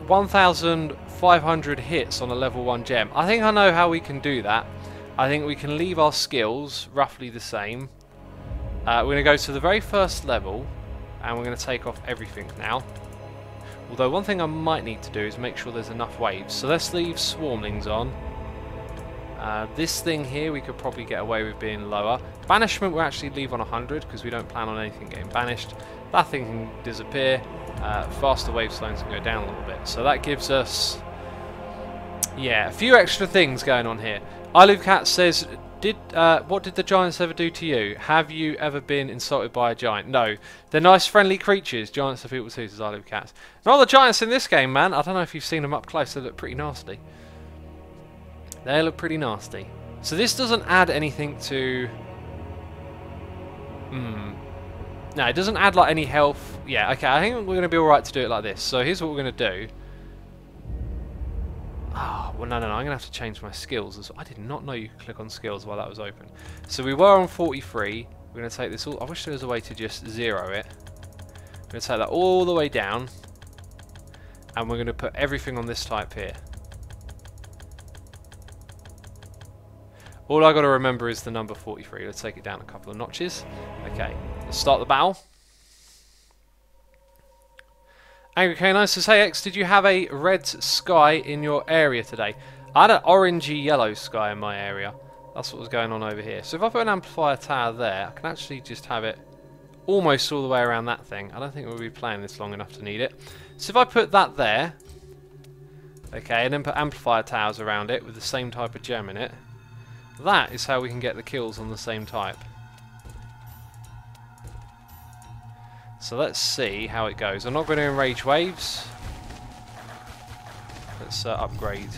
1,500 hits on a level 1 gem. I think I know how we can do that. I think we can leave our skills roughly the same. We're going to go to the very first level, and we're going to take off everything now. Although one thing I might need to do is make sure there's enough waves. So let's leave swarmlings on. This thing here we could probably get away with being lower. Banishment we'll actually leave on 100 because we don't plan on anything getting banished. That thing can disappear. Faster wave slones can go down a little bit. So that gives us, yeah, a few extra things going on here. Cat says, what did the giants ever do to you? Have you ever been insulted by a giant? No. They're nice, friendly creatures. Giants are people too, says Cat. Not the giants in this game, man. I don't know if you've seen them up close. They look pretty nasty. They look pretty nasty. So this doesn't add anything to... No, it doesn't add like any health. Yeah, okay, I think we're going to be alright to do it like this. So here's what we're going to do. Oh, well, no, I'm going to have to change my skills. I did not know you could click on skills while that was open. So we were on 43. We're going to take this all... I wish there was a way to just zero it. We're going to take that all the way down. And we're going to put everything on this type here. All I got to remember is the number 43. Let's take it down a couple of notches. Okay, let's start the battle. Angry K9 says, hey X, did you have a red sky in your area today? I had an orangey yellow sky in my area. That's what was going on over here. So if I put an amplifier tower there, I can actually just have it almost all the way around that thing. I don't think we'll be playing this long enough to need it. So if I put that there, okay, and then put amplifier towers around it with the same type of gem in it, that is how we can get the kills on the same type. So let's see how it goes. I'm not going to enrage waves. Let's upgrade.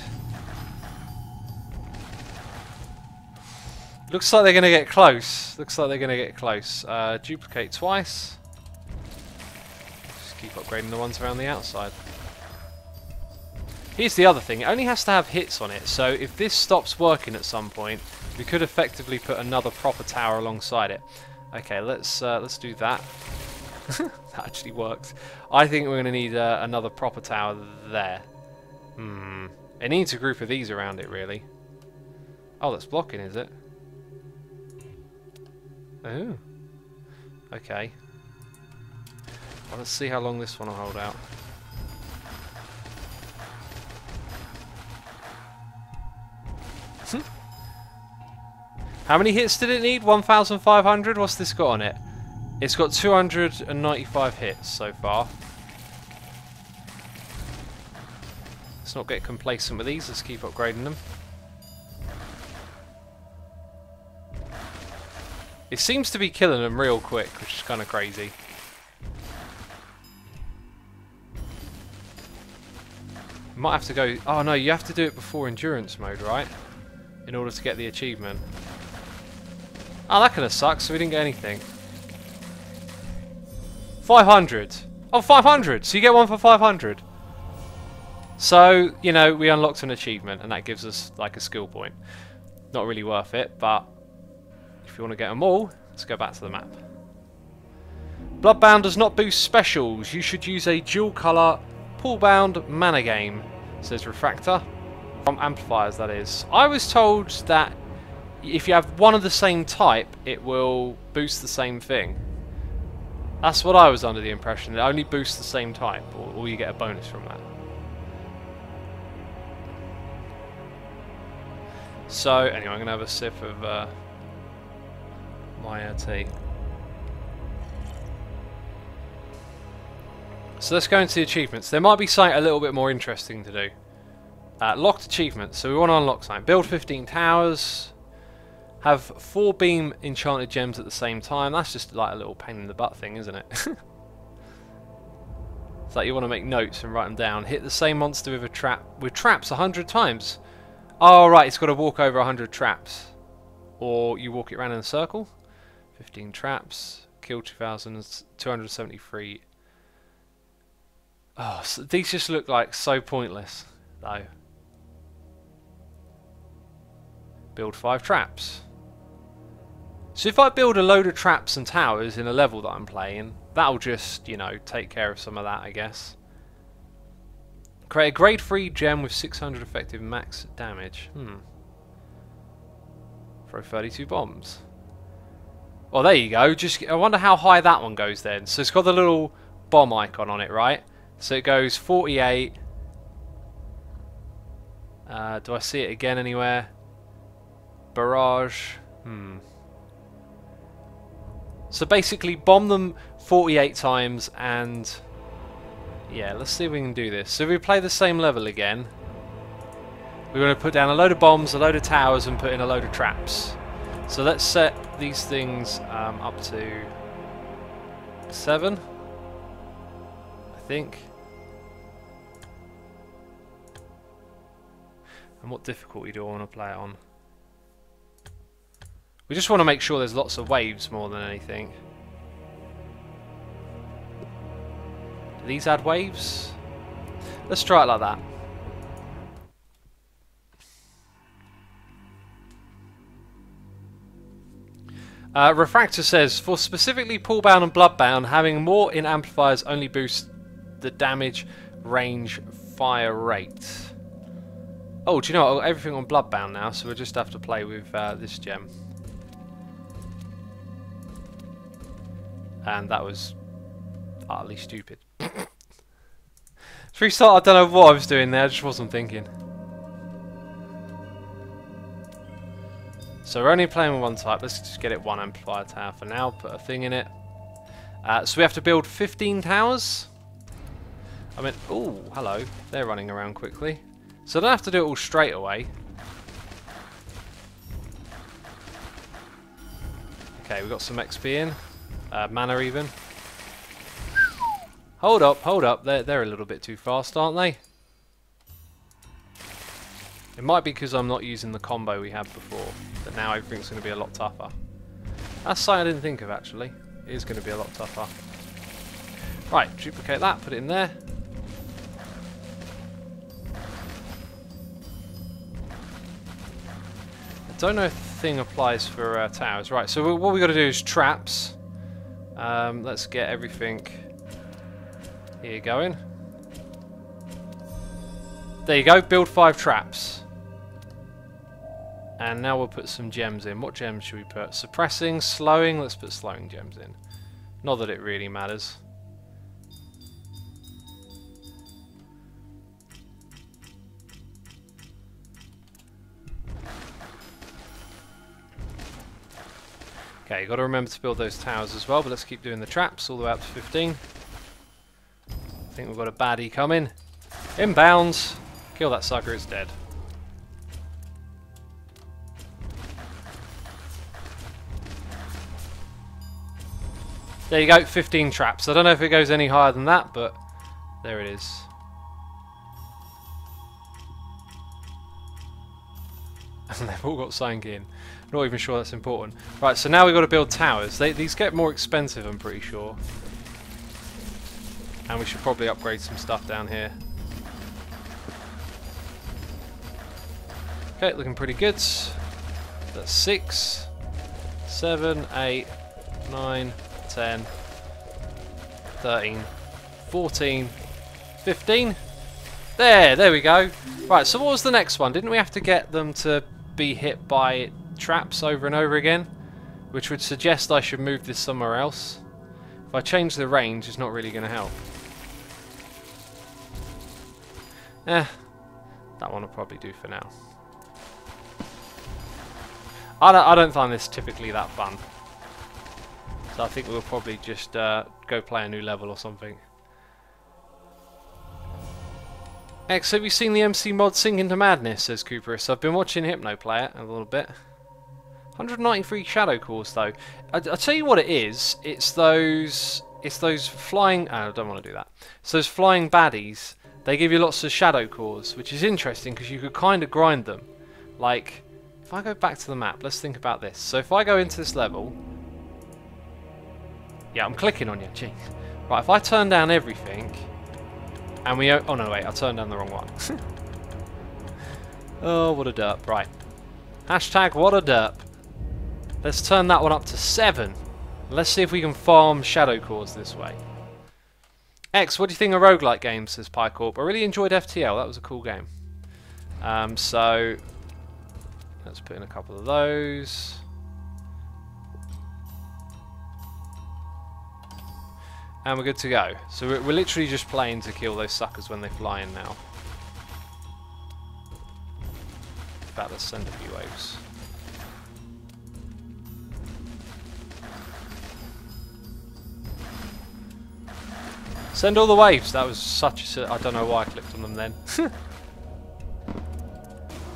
Looks like they're going to get close. Looks like they're going to get close. Duplicate twice. Just keep upgrading the ones around the outside. Here's the other thing, it only has to have hits on it, so if this stops working at some point, we could effectively put another proper tower alongside it. Okay, let's do that. That actually works. I think we're going to need another proper tower there. It needs a group of these around it, really. Oh, that's blocking, is it? Oh. Okay. Well, let's see how long this one will hold out. How many hits did it need? 1,500? What's this got on it? It's got 295 hits so far. Let's not get complacent with these. Let's keep upgrading them. It seems to be killing them real quick, which is kind of crazy. Might have to go... Oh no, you have to do it before endurance mode, right? In order to get the achievement. Oh, that kind of sucks, so we didn't get anything. 500. Oh, 500! So you get one for 500. So, you know, we unlocked an achievement, and that gives us, like, a skill point. Not really worth it, but if you want to get them all, let's go back to the map. Bloodbound does not boost specials. You should use a dual colour pull-bound mana game, says Refractor. From amplifiers, that is. I was told that if you have one of the same type, it will boost the same thing. That's what I was under the impression. It only boosts the same type, or you get a bonus from that. So, anyway, I'm going to have a sip of my tea. So let's go into the achievements. There might be something a little bit more interesting to do. Locked achievements. So we want to unlock something. Build 15 towers. Have 4 beam enchanted gems at the same time. That's just like a little pain in the butt thing, isn't it? It's like you want to make notes and write them down. Hit the same monster with a trap with traps 100 times. Oh right, it's got to walk over 100 traps. Or you walk it around in a circle. 15 traps. Kill 2,273. Oh, so these just look like so pointless, though. Build 5 traps. So if I build a load of traps and towers in a level that I'm playing, that'll just, you know, take care of some of that, I guess. Create a grade 3 gem with 600 effective max damage. Throw 32 bombs. Well, there you go. Just I wonder how high that one goes then. So it's got the little bomb icon on it, right? So it goes 48. Do I see it again anywhere? Barrage. So basically bomb them 48 times and... yeah, let's see if we can do this. So if we play the same level again, we're going to put down a load of bombs, a load of towers, and put in a load of traps. So let's set these things up to 7, I think. And what difficulty do I want to play it on? We just want to make sure there's lots of waves more than anything. Do these add waves? Let's try it like that. Refractor says, for specifically Pullbound and Bloodbound, having more in amplifiers only boosts the damage, range, fire rate. Oh, do you know what? I've got everything on Bloodbound now, so we'll just have to play with this gem. And that was utterly stupid. Restart, I don't know what I was doing there, I just wasn't thinking. So we're only playing with one type, let's just get it one amplifier tower for now, put a thing in it. So we have to build 15 towers. I mean, oh, hello, they're running around quickly. So I don't have to do it all straight away. Okay, we've got some XP in. Mana even. Hold up, they're a little bit too fast, aren't they? It might be because I'm not using the combo we had before, but now everything's going to be a lot tougher. That's something I didn't think of actually. It is going to be a lot tougher. Right, duplicate that, put it in there. I don't know if the thing applies for towers. Right, so what we've got to do is traps. Let's get everything here going. There you go, build 5 traps. And now we'll put some gems in. What gems should we put? Suppressing, slowing, let's put slowing gems in. Not that it really matters. Okay, you've got to remember to build those towers as well, but let's keep doing the traps all the way up to 15. I think we've got a baddie coming. Inbounds! Kill that sucker, it's dead. There you go, 15 traps. I don't know if it goes any higher than that, but there it is. And they've all got something in. Not even sure that's important. Right, so now we've got to build towers. These get more expensive, I'm pretty sure. And we should probably upgrade some stuff down here. Okay, looking pretty good. That's 6, 7, 8, 9, 10, 13, 14, 15. There we go. Right, so what was the next one? Didn't we have to get them to be hit by traps over and over again? Which would suggest I should move this somewhere else. If I change the range, it's not really going to help. That one will probably do for now. I don't find this typically that fun. So I think we'll probably just go play a new level or something. X, have you seen the MC mod Sink into Madness, says Cooperus. I've been watching Hypno play it a little bit. 193 shadow cores though. I'll tell you what it is. It's those flying... I don't want to do that. It's those flying baddies. They give you lots of shadow cores, which is interesting because you could kind of grind them. Like, if I go back to the map, let's think about this. So if I go into this level... Yeah, I'm clicking on you, jeez. Right, if I turn down everything... And we... Oh no, wait, I turned down the wrong one. Oh, what a derp. Right. Hashtag what a derp. Let's turn that one up to 7. Let's see if we can farm shadow cores this way. X, what do you think of roguelike games, says PyCorp. I really enjoyed FTL, that was a cool game. So, let's put in a couple of those. And we're good to go. So we're literally just playing to kill those suckers when they fly in now. In fact, let's send a few waves. Send all the waves. That was such a... I don't know why I clicked on them then.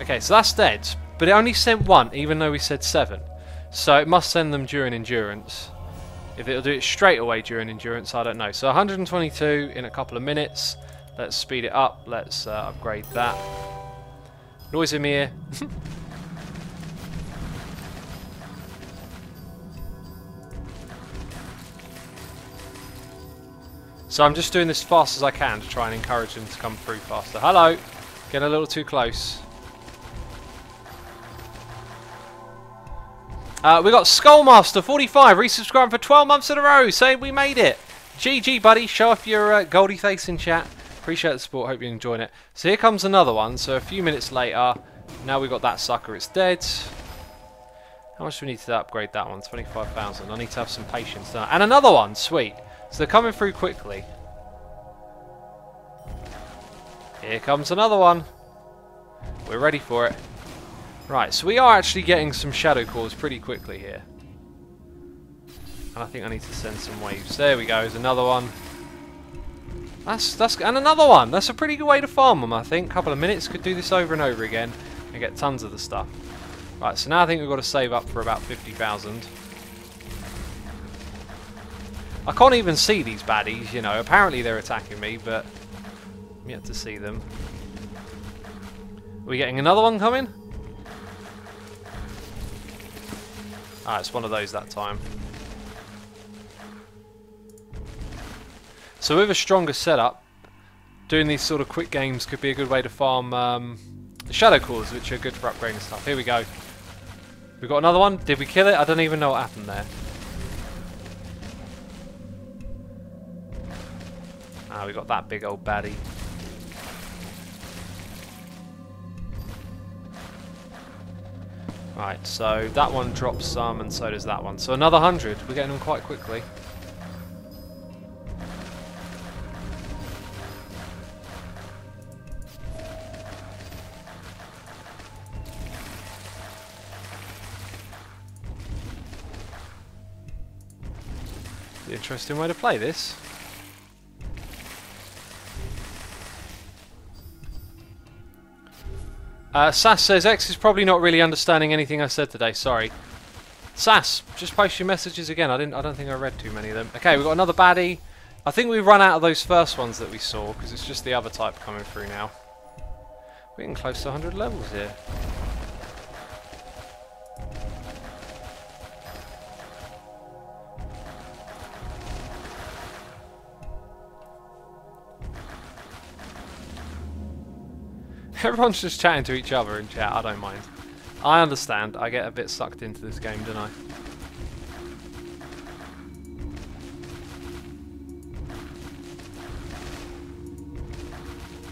Okay, so that's dead. But it only sent one, even though we said 7. So it must send them during endurance. If it'll do it straight away during endurance, I don't know. So 122 in a couple of minutes. Let's speed it up. Let's upgrade that. Noise in my ear. So I'm just doing this as fast as I can to try and encourage them to come through faster. Hello! Getting a little too close. We got Skullmaster45 resubscribing for 12 months in a row, saying we made it. GG, buddy. Show off your goldie face in chat. Appreciate the support. Hope you're enjoying it. So here comes another one. So a few minutes later, now we got that sucker. It's dead. How much do we need to upgrade that one? 25,000. I need to have some patience now. And another one. Sweet. So they're coming through quickly. Here comes another one. We're ready for it. Right, so we are actually getting some shadow cores pretty quickly here. And I think I need to send some waves. There we go, there's another one. And another one. That's a pretty good way to farm them, I think. Couple of minutes, could do this over and over again and get tons of the stuff. Right, so now I think we've got to save up for about 50,000. I can't even see these baddies, you know. Apparently they're attacking me, but I'm yet to see them. Are we getting another one coming? Ah, it's one of those that time. So with a stronger setup, doing these sort of quick games could be a good way to farm shadow cores, which are good for upgrading stuff. Here we go. We got another one. Did we kill it? I don't even know what happened there. Ah, we got that big old baddie. Right, so that one drops some, and so does that one. So another 100. We're getting them quite quickly. Interesting way to play this. Sass says X is probably not really understanding anything I said today. Sorry, Sass. Just post your messages again. I don't think I read too many of them. Okay, we've got another baddie. I think we've run out of those first ones that we saw because it's just the other type coming through now. We're getting close to 100 levels here. Everyone's just chatting to each other in chat, I don't mind. I understand, I get a bit sucked into this game, don't I?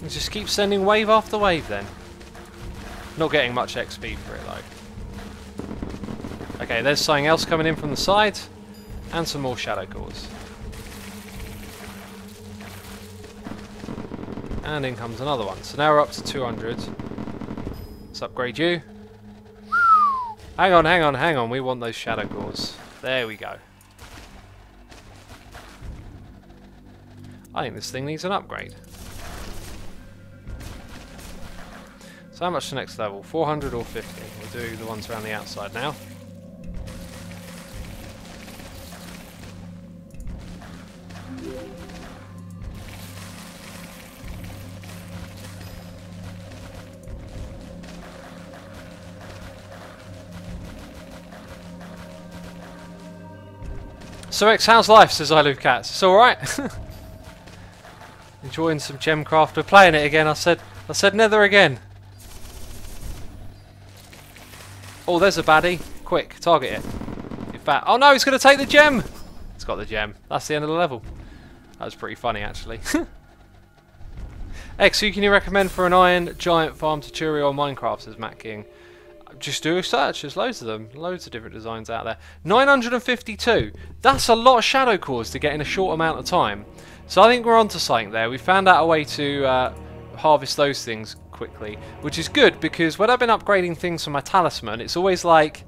And just keep sending wave after wave then. Not getting much XP for it though. Okay, there's something else coming in from the side. And some more shadow cores. And in comes another one. So now we're up to 200. Let's upgrade you. Hang on, hang on, hang on. We want those shadow cores. There we go. I think this thing needs an upgrade. So how much the next level? 400 or 50? We'll do the ones around the outside now. So X, how's life? Says I Love Cats. It's alright. Enjoying some Gemcraft. We're playing it again. I said never again. Oh, there's a baddie. Quick, target it. In fact, oh no, he's going to take the gem. It's got the gem. That's the end of the level. That was pretty funny, actually. X, who can you recommend for an Iron Giant farm tutorial on Minecraft? Says Matt King. just do a search. There's loads of them. Loads of different designs out there. 952. That's a lot of shadow cores to get in a short amount of time. So I think we're onto something there. We found out a way to harvest those things quickly, which is good because when I've been upgrading things for my talisman, it's always like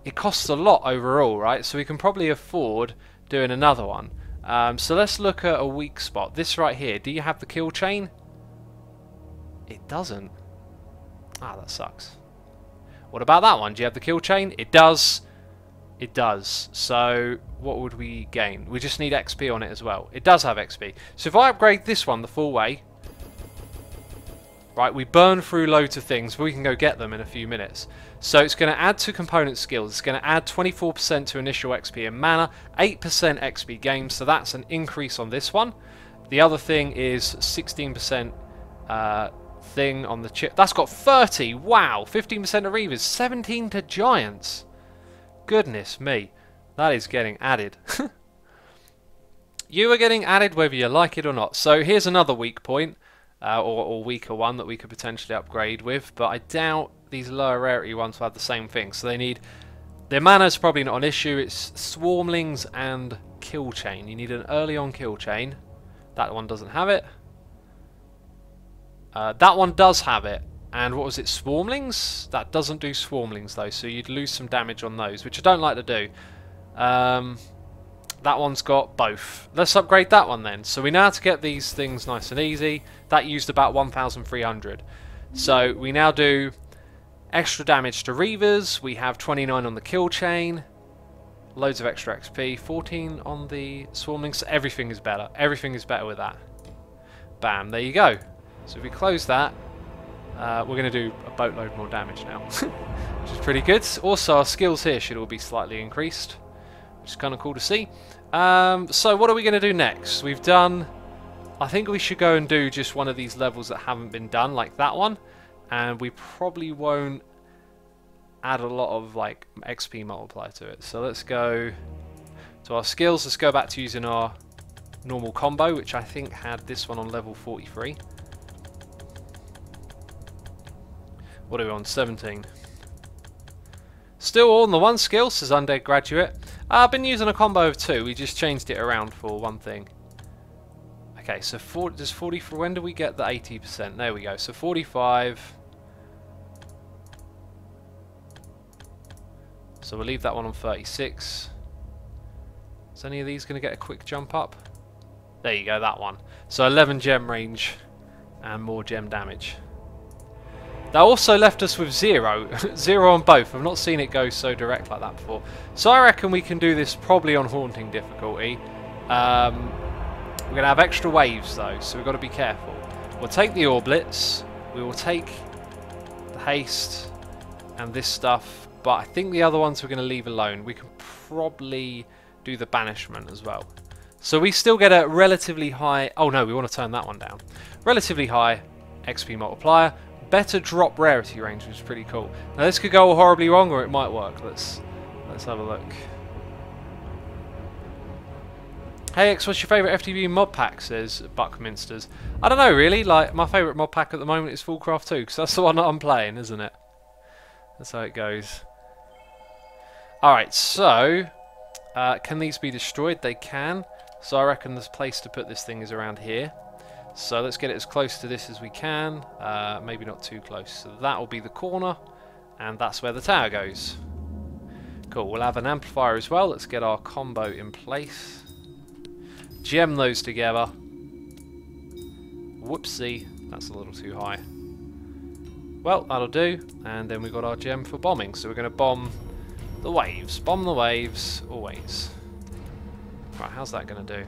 it costs a lot overall, right? So we can probably afford doing another one. So let's look at a weak spot. This right here. Do you have the kill chain? It doesn't. Ah, that sucks. What about that one? Do you have the kill chain? It does. It does. So what would we gain? We just need XP on it as well. It does have XP. So if I upgrade this one the full way, right, we burn through loads of things. We can go get them in a few minutes. So it's going to add to component skills. It's going to add 24% to initial XP and mana, 8% XP gain. So that's an increase on this one. The other thing is 16% thing on the chip. That's got 30. Wow. 15% to Reavers, 17 to Giants. Goodness me. That is getting added. You are getting added whether you like it or not. So here's another weak point. Or weaker one that we could potentially upgrade with, but I doubt these lower rarity ones will have the same thing. So they need... Their mana's probably not an issue. It's Swarmlings and Kill Chain. You need an early on Kill Chain. That one doesn't have it. That one does have it. And what was it? Swarmlings? That doesn't do Swarmlings though, so you'd lose some damage on those, which I don't like to do. That one's got both. Let's upgrade that one then. So we know how to get these things nice and easy. That used about 1,300. So we now do extra damage to Reavers. We have 29 on the kill chain. Loads of extra XP. 14 on the Swarmlings. Everything is better. Everything is better with that. Bam. There you go. So if we close that, we're going to do a boatload more damage now. Which is pretty good. Also our skills here should all be slightly increased, which is kind of cool to see. So what are we going to do next? We've done... I think we should go and do just one of these levels that haven't been done, like that one. And we probably won't add a lot of like XP multiplier to it. So let's go to our skills. Let's go back to using our normal combo, which I think had this one on level 43. What are we on? 17. Still on the one skill, says Undead Graduate. I've been using a combo of 2. We just changed it around for one thing. Okay, so does 44. When do we get the 80%? There we go. So 45. So we'll leave that one on 36. Is any of these going to get a quick jump up? There you go, that one. So 11 gem range and more gem damage. That also left us with 0. 0 on both. I've not seen it go so direct like that before. So I reckon we can do this probably on Haunting difficulty. We're going to have extra waves though, so we've got to be careful. We'll take the Orblets. We will take the haste and this stuff. But I think the other ones we're going to leave alone. We can probably do the banishment as well. So we still get a relatively high... Oh no, we want to turn that one down. Relatively high XP multiplier. Better drop rarity range, which is pretty cool. Now this could go horribly wrong, or it might work. Let's have a look. Hey X, what's your favourite FTV mod pack? Says Buckminsters. I don't know really. Like my favourite mod pack at the moment is Fullcraft 2, because that's the one that I'm playing, isn't it? That's how it goes. All right, so can these be destroyed? They can. So I reckon the place to put this thing is around here. So let's get it as close to this as we can, maybe not too close. So that will be the corner, and that's where the tower goes. Cool, we'll have an amplifier as well. Let's get our combo in place. Gem those together. Whoopsie, that's a little too high. Well, that'll do, and then we've got our gem for bombing. So we're going to bomb the waves. Bomb the waves, always. Right, how's that going to do?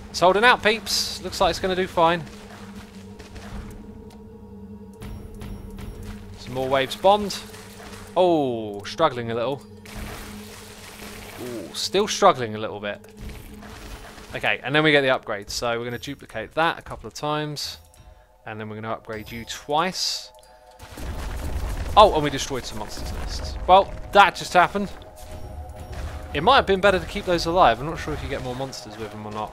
It's holding out, peeps. Looks like it's going to do fine. Some more waves bombed. Oh, struggling a little. Ooh, still struggling a little bit. Okay, and then we get the upgrade. So we're going to duplicate that a couple of times. And then we're going to upgrade you twice. Oh, and we destroyed some monsters' nests. Well, that just happened. It might have been better to keep those alive. I'm not sure if you get more monsters with them or not.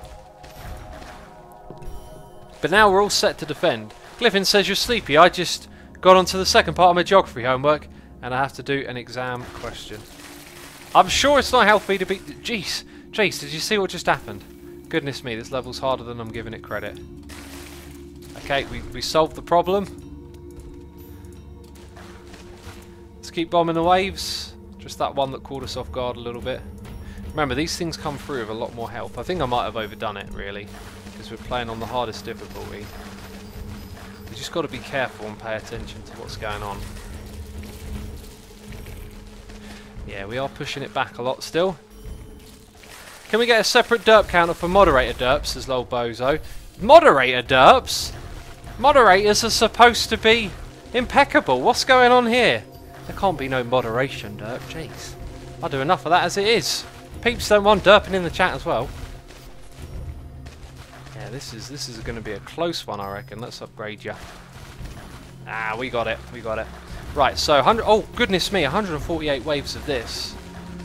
But now we're all set to defend. Glyphon says you're sleepy. I just got onto the second part of my geography homework and I have to do an exam question. I'm sure it's not healthy to be... Jeez, Jace, did you see what just happened? Goodness me, this level's harder than I'm giving it credit. Okay, we solved the problem. Let's keep bombing the waves. Just that one that caught us off guard a little bit. Remember, these things come through with a lot more health. I think I might have overdone it, really, because we're playing on the hardest difficulty. We just got to be careful and pay attention to what's going on. Yeah, we are pushing it back a lot still. Can we get a separate derp counter for moderator derps, says Lol Bozo. Moderator derps? Moderators are supposed to be impeccable. What's going on here? There can't be no moderation derp, jeez. I do enough of that as it is. Peeps don't want derping in the chat as well. Yeah, this is going to be a close one, I reckon. Let's upgrade you. Ah, we got it. We got it. Right, so 100. Oh goodness me, 148 waves of this.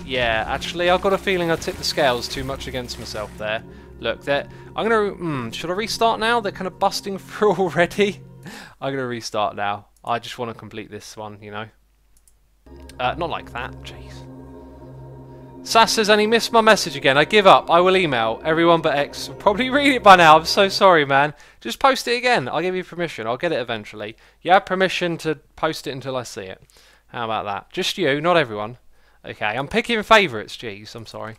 Yeah, actually, I've got a feeling I tipped the scales too much against myself there. Look, I'm gonna. Should I restart now? They're kind of busting through already. I'm gonna restart now. I just want to complete this one, you know. Not like that. Jeez. Sass says, and he missed my message again. I give up. I will email everyone but X. Will probably read it by now. I'm so sorry, man. Just post it again. I'll give you permission. I'll get it eventually. You have permission to post it until I see it. How about that? Just you, not everyone. Okay, I'm picking favourites. Jeez, I'm sorry.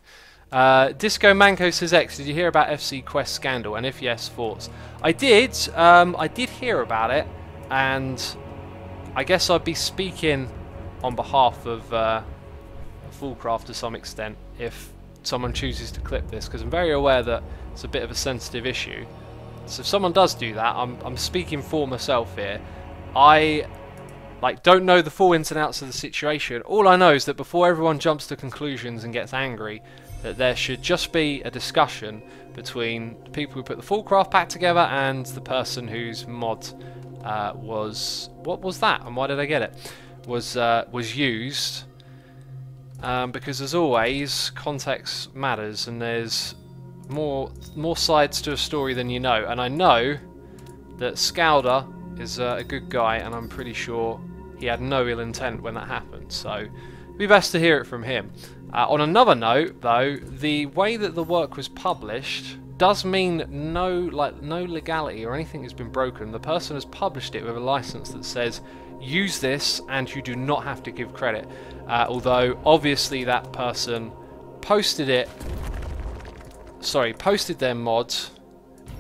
Disco Manco says, X, did you hear about FC Quest scandal? And if yes, thoughts? I did. I did hear about it, and I guess I'd be speaking on behalf of Fullcraft to some extent if someone chooses to clip this, because I'm very aware that it's a bit of a sensitive issue. So if someone does do that, I'm speaking for myself here. I don't know the full ins and outs of the situation. All I know is that before everyone jumps to conclusions and gets angry, that there should just be a discussion between the people who put the Fullcraft pack together and the person whose mod was... What was that? And why did I get it? Was used. Because as always, context matters, and there's more sides to a story than you know. And I know that Scalder is a good guy, and I'm pretty sure he had no ill intent when that happened. So it'd be best to hear it from him. On another note, though, the way that the work was published does mean no legality or anything has been broken. The person has published it with a license that says use this and you do not have to give credit. Although obviously that person posted their mods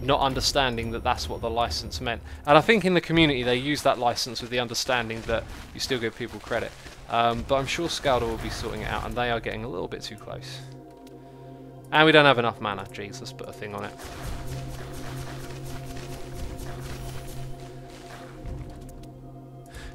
not understanding that that's what the license meant. And I think in the community they use that license with the understanding that you still give people credit. But I'm sure Scalder will be sorting it out, and they are getting a little bit too close. And we don't have enough mana. Jeez, let's put a thing on it.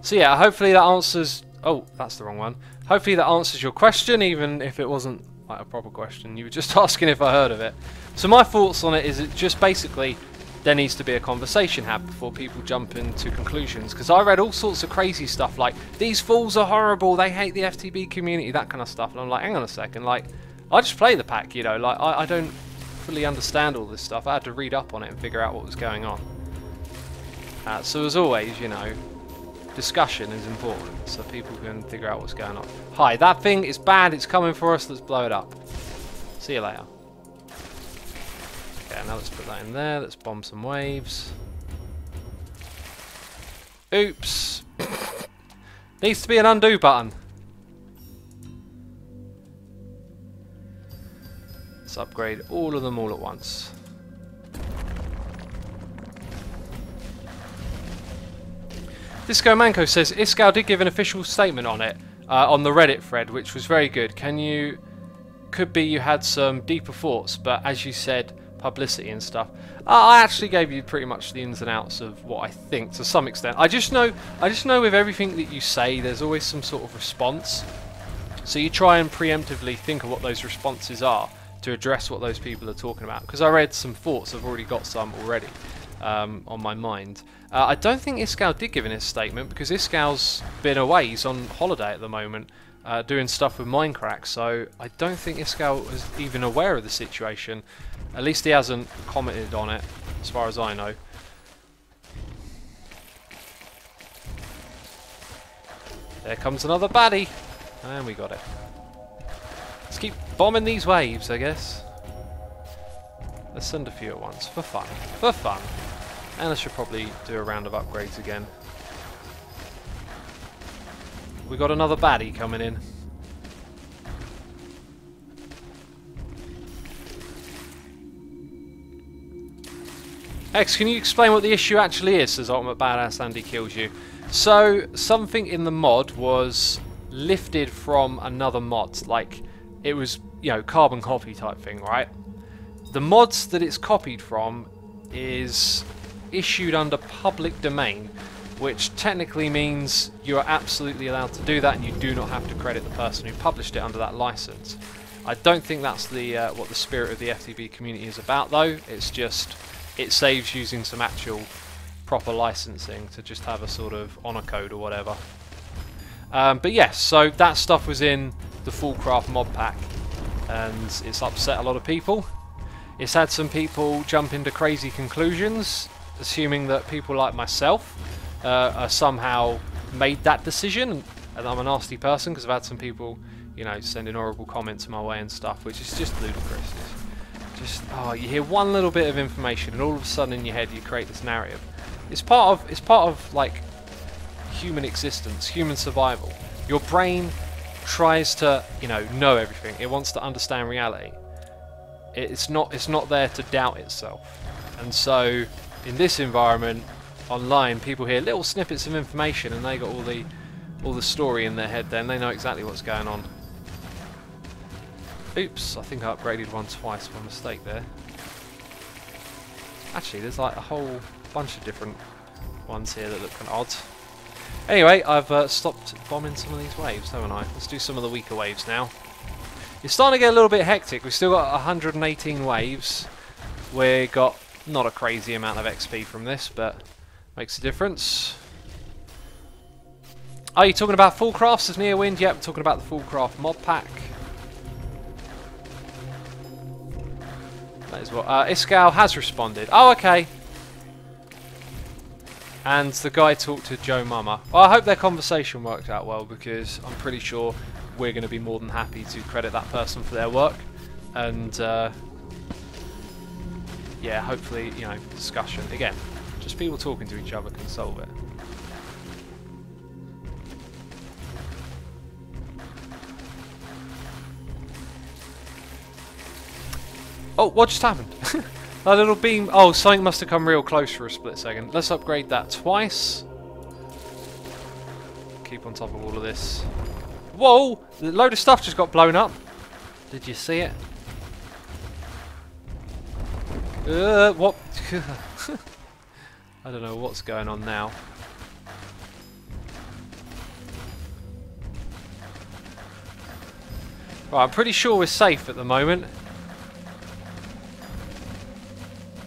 So yeah, hopefully that answers... Oh, that's the wrong one. Hopefully that answers your question, even if it wasn't like a proper question. You were just asking if I heard of it. So my thoughts on it is it just basically there needs to be a conversation had before people jump into conclusions. Because I read all sorts of crazy stuff like, these fools are horrible, they hate the FTB community, that kind of stuff. And I'm like, hang on a second, like, I just play the pack, you know, like, I don't fully understand all this stuff. I had to read up on it and figure out what was going on. So as always, you know, discussion is important so people can figure out what's going on. Hi, that thing is bad, it's coming for us, let's blow it up. See you later. Okay, now let's put that in there, let's bomb some waves. Oops. Needs to be an undo button. Let's upgrade all of them all at once. Disco Manco says, Iskal did give an official statement on it, on the Reddit thread, which was very good. Could be you had some deeper thoughts, but as you said, publicity and stuff. I actually gave you pretty much the ins and outs of what I think to some extent. I just know with everything that you say, there's always some sort of response. So you try and preemptively think of what those responses are to address what those people are talking about. Because I read some thoughts, I've already got some already on my mind. I don't think Iskal did give in his statement because Iskal's been away. He's on holiday at the moment, doing stuff with Minecraft. So I don't think Iskal is even aware of the situation. At least he hasn't commented on it, as far as I know. There comes another baddie. And we got it. Let's keep bombing these waves, I guess. Let's send a few at once, for fun. For fun. And I should probably do a round of upgrades again. We got another baddie coming in. X, can you explain what the issue actually is, says Ultimate Badass Andy Kills You. So, something in the mod was lifted from another mod. Like, it was, you know, carbon copy type thing, right? The mods that it's copied from is issued under public domain, which technically means you are absolutely allowed to do that and you do not have to credit the person who published it under that license. I don't think that's the what the spirit of the FTB community is about, though. It's just, it saves using some actual proper licensing to just have a sort of honor code or whatever. But yes, so that stuff was in the Fullcraft mod pack and it's upset a lot of people. It's had some people jump into crazy conclusions, assuming that people like myself are somehow made that decision, and I'm a nasty person because I've had some people, you know, sending horrible comments my way and stuff, which is just ludicrous. It's just, oh, you hear one little bit of information and all of a sudden in your head you create this narrative. It's part of like human existence, human survival. Your brain tries to, you know everything. It wants to understand reality. It's not there to doubt itself. And so in this environment online, people hear little snippets of information and they got all the story in their head then. They know exactly what's going on. Oops, I think I upgraded one twice by mistake there. Actually, there's like a whole bunch of different ones here that look kind of odd. Anyway, I've stopped bombing some of these waves, haven't I? Let's do some of the weaker waves now. It's starting to get a little bit hectic. We've still got 118 waves. We got not a crazy amount of XP from this, but makes a difference. Are you talking about Fullcrafts as Nearwind? Yep, talking about the Fullcraft mod pack. That is what Iskal has responded. Oh, okay. And the guy talked to Joe Mama. Well, I hope their conversation worked out well, because I'm pretty sure we're going to be more than happy to credit that person for their work. And yeah, hopefully, you know, discussion. Again, just people talking to each other can solve it. Oh, what just happened? That little beam. Oh, something must have come real close for a split second. Let's upgrade that twice. Keep on top of all of this. Whoa! A load of stuff just got blown up. Did you see it? What? I don't know what's going on now. Right, I'm pretty sure we're safe at the moment.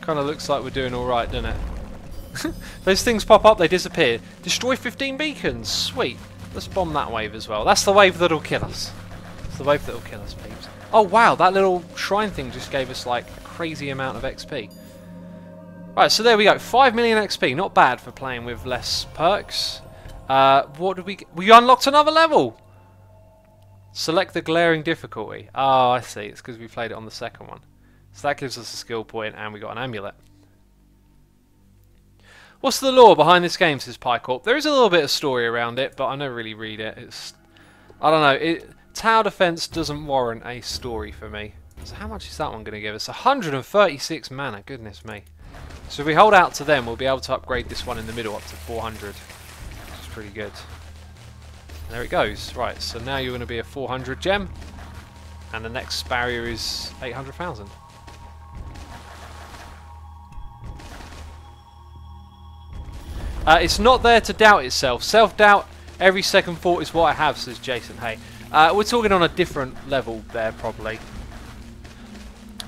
Kind of looks like we're doing alright, doesn't it? Those things pop up, they disappear. Destroy 15 beacons! Sweet. Let's bomb that wave as well. That's the wave that'll kill us. It's the wave that'll kill us, peeps. Oh wow, that little shrine thing just gave us like a crazy amount of XP. Right, so there we go. 5 million XP. Not bad for playing with less perks. What did we get? We unlocked another level! Select the glaring difficulty. Oh, I see. It's because we played it on the second one. So that gives us a skill point, and we got an amulet. What's the lore behind this game, says Pycorp? There is a little bit of story around it, but I never really read it. It's, I don't know, Tower Defense doesn't warrant a story for me. So how much is that one going to give us? 136 mana, goodness me. So if we hold out to them, we'll be able to upgrade this one in the middle up to 400, which is pretty good. And there it goes. Right, so now you're going to be a 400 gem, and the next barrier is 800,000. It's not there to doubt itself. Self-doubt, every second thought is what I have, says Jason Hay. We're talking on a different level there, probably.